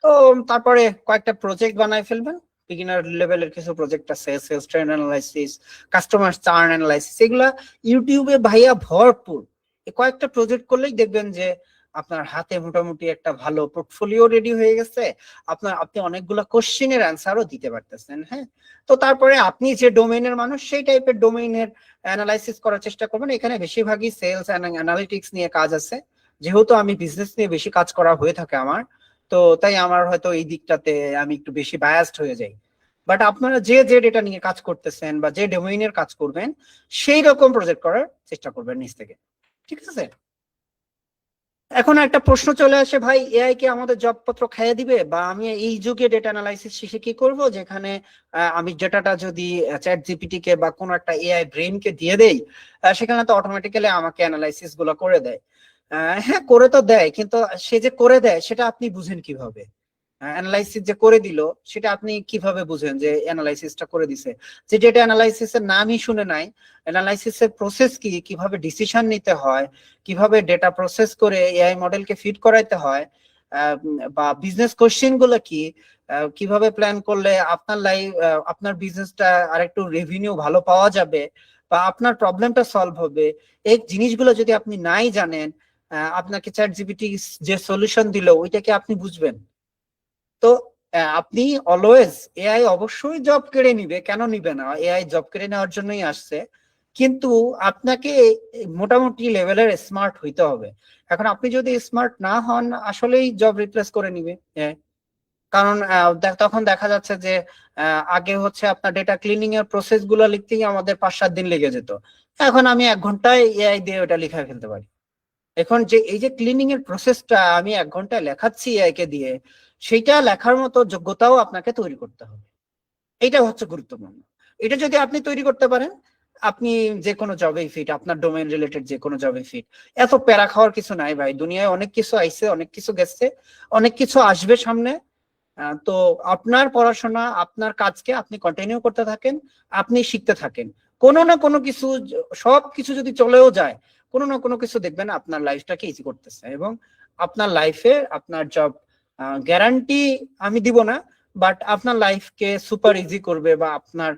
তো তারপরে কয়েকটা প্রজেক্ট বানায় ফেলবেন, বিগিনার লেভেলের কিছু প্রজেক্ট আছে, sales trend analysis, customer churn analysis, এগুলা ইউটিউবে ভাইয়া ভরপুর। এই কয়েকটা প্রজেক্ট করলেই দেখবেন যে আপনার হাতে মোটামুটি একটা ভালো পোর্টফোলিও রেডি হয়ে গেছে, আপনি অনেকগুলো কোশ্চেনের অ্যান্সারও দিতে পারতেছেন। হ্যাঁ, তো তারপরে আপনি যে ডোমেইনের মানুষ সেই টাইপের ডোমেইনের অ্যানালাইসিস করার চেষ্টা করবেন। এখানে বেশিরভাগই সেলস অ্যানালিটিক্স নিয়ে কাজ আছে, যেহেতু আমি বিজনেস নিয়ে বেশি কাজ করা হয়ে থাকে আমার, তো তাই আমার হয়তো এই দিকটাতে আমি একটু বেশি বায়াসড হয়ে যাই। বাট আপনারা যে যে ডেটা নিয়ে কাজ করতেছেন বা যে ডোমেইনের কাজ করবেন, সেই রকম প্রজেক্ট করার চেষ্টা করবেন নিজ থেকে। ঠিক আছে? এখন একটা প্রশ্ন চলে আসে, ভাই এআই কি আমাদের জবপত্র খাইয়ে দিবে? বা আমি এই যুগে ডেটা অ্যানালাইসিস শিখে কি করব, যেখানে আমি ডেটাটা যদি চ্যাট জিপিটি কে বা কোনো একটা এআই ব্রেইন কে দিয়ে দেই, সেখানে তো অটোমেটিক্যালি আমাকে অ্যানালাইসিস গুলো করে দেয়। হ্যাঁ করে তো দেয়, কিন্তু সে যে করে দেয় সেটা আপনি বুঝেন কিভাবে? অ্যানালাইসিস যে করে দিল সেটা আপনি কিভাবে বুঝেন যে অ্যানালাইসিসটা করে দিছে? যে ডেটা অ্যানালাইসিসের নামই শুনে নাই, অ্যানালাইসিসের প্রসেস কি, কিভাবে ডিসিশন নিতে হয়, কিভাবে ডেটা প্রসেস করে এআই মডেলকে ফিড করাইতে হয়, বা বিজনেস কোশ্চেন গুলো কি, কিভাবে প্ল্যান করলে আপনার আপনার বিজনেসটা আরেকটু রেভিনিউ ভালো পাওয়া যাবে, বা আপনার প্রবলেমটা সলভ হবে, এই জিনিসগুলো যদি আপনি নাই জানেন, আপনাকে চ্যাট জিপিটি যে সলিউশন দিল ওইটাকে আপনি বুঝবেন? তো আপনি অলওয়েজ, এআই অবশ্যই জব কেড়ে নিবে, কেন নিবে না? এআই জব কেড়ে নেওয়ার জন্যই আসছে, কিন্তু আপনাকে মোটামুটি লেভেলের স্মার্ট হইতে হবে। এখন আপনি যদি স্মার্ট না হন, আসলেই জব রিপ্লেস করে নিবে। কারণ তখন দেখা যাচ্ছে যে আগে হচ্ছে আপনার ডেটা ক্লিনিং এর প্রসেস গুলো লিখতেই আমাদের 5-7 দিন লেগে যেত, এখন আমি 1 ঘন্টায় এআই দিয়ে ওটা লিখে ফেলতে পারি। এখন যে এই যে ক্লিনিং এর প্রসেসটা আমি 1 ঘন্টায় লেখাচ্ছি এআই কে দিয়ে, সেইটা লেখার মতো যোগ্যতাও আপনাকে তৈরি করতে হবে। এটা হচ্ছে গুরুত্বপূর্ণ। এটা যদি আপনি তৈরি করতে পারেন, আপনি যে কোনো জবেই ফিট, আপনার ডোমেইন রিলেটেড যে কোনো জবে ফিট। এত প্যারা খাওয়ার কিছু নাই ভাই, দুনিয়ায় অনেক কিছু আইছে, অনেক কিছু গেছে, অনেক কিছু আসবে সামনে। তো আপনার পড়াশোনা, আপনার কাজকে আপনি কন্টিনিউ করতে থাকেন, আপনি শিখতে থাকেন। কোনো না কোনো কিছু, সব কিছু যদি চলেও যায়, কোনো না কোনো কিছু দেখবেন আপনার লাইফটাকে ইজি করতেছে, এবং আপনার লাইফে আপনার জব গ্যারান্টি আমি দিব না, বাট আপনার লাইফকে সুপার ইজি করবে, বা আপনার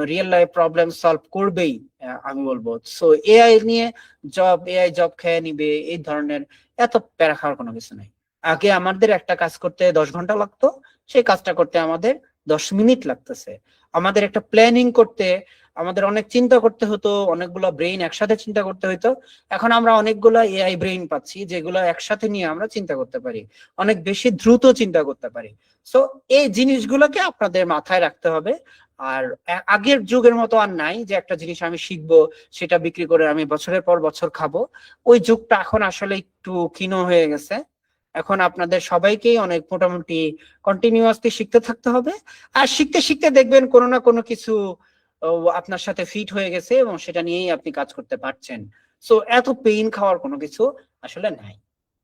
রিয়েল লাইফ প্রবলেম সলভ করবেই, আমি বলবো। সো এআই জব খেয়ে নিবে এই ধরনের এত প্যারা খাওয়ার কোনো কিছু নাই। আগে আমাদের একটা কাজ করতে 10 ঘন্টা লাগতো, সেই কাজটা করতে আমাদের 10 মিনিট লাগতেছে। আমাদের একটা প্ল্যানিং করতে আমাদের অনেক চিন্তা করতে হতো, অনেকগুলো ব্রেইন একসাথে চিন্তা করতে হতো। এখন আমরা অনেকগুলো এআই ব্রেইন পাচ্ছি, যেগুলো একসাথে নিয়ে আমরা চিন্তা করতে পারি, অনেক বেশি দ্রুত চিন্তা করতে পারি। সো এই জিনিসগুলোকে আপনাদের মাথায় রাখতে হবে। আর আগের যুগের মতো আর নাই যে একটা জিনিস আমি শিখবো, সেটা বিক্রি করে আমি বছরের পর বছর খাবো। ওই যুগটা এখন আসলে একটু ক্ষীণ হয়ে গেছে। এখন আপনাদের সবাইকেই অনেক মোটামুটি কন্টিনিউয়াসলি শিখতে থাকতে হবে। আর শিখতে শিখতে দেখবেন কোনো না কোনো কিছু আপনার সাথে ফিট হয়ে গেছে, এবং সেটা নিয়েই আপনি কাজ করতে পারছেন। সো এত পেইন খাওয়ার কোনো কিছু আসলে নাই।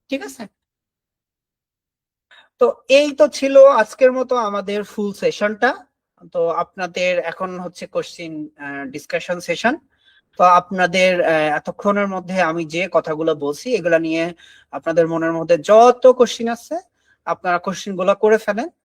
ঠিক আছে? তো এই তো ছিল আজকের মতো আমাদের ফুল সেশনটা। তো আপনাদের এখন হচ্ছে কোশ্চিন ডিসকাশন সেশন। তো আপনাদের এতক্ষণের মধ্যে আমি যে কথাগুলো বলছি এগুলা নিয়ে আপনাদের মনের মধ্যে যত কোশ্চিন আছে আপনারা কোশ্চিন গুলো করে ফেলেন।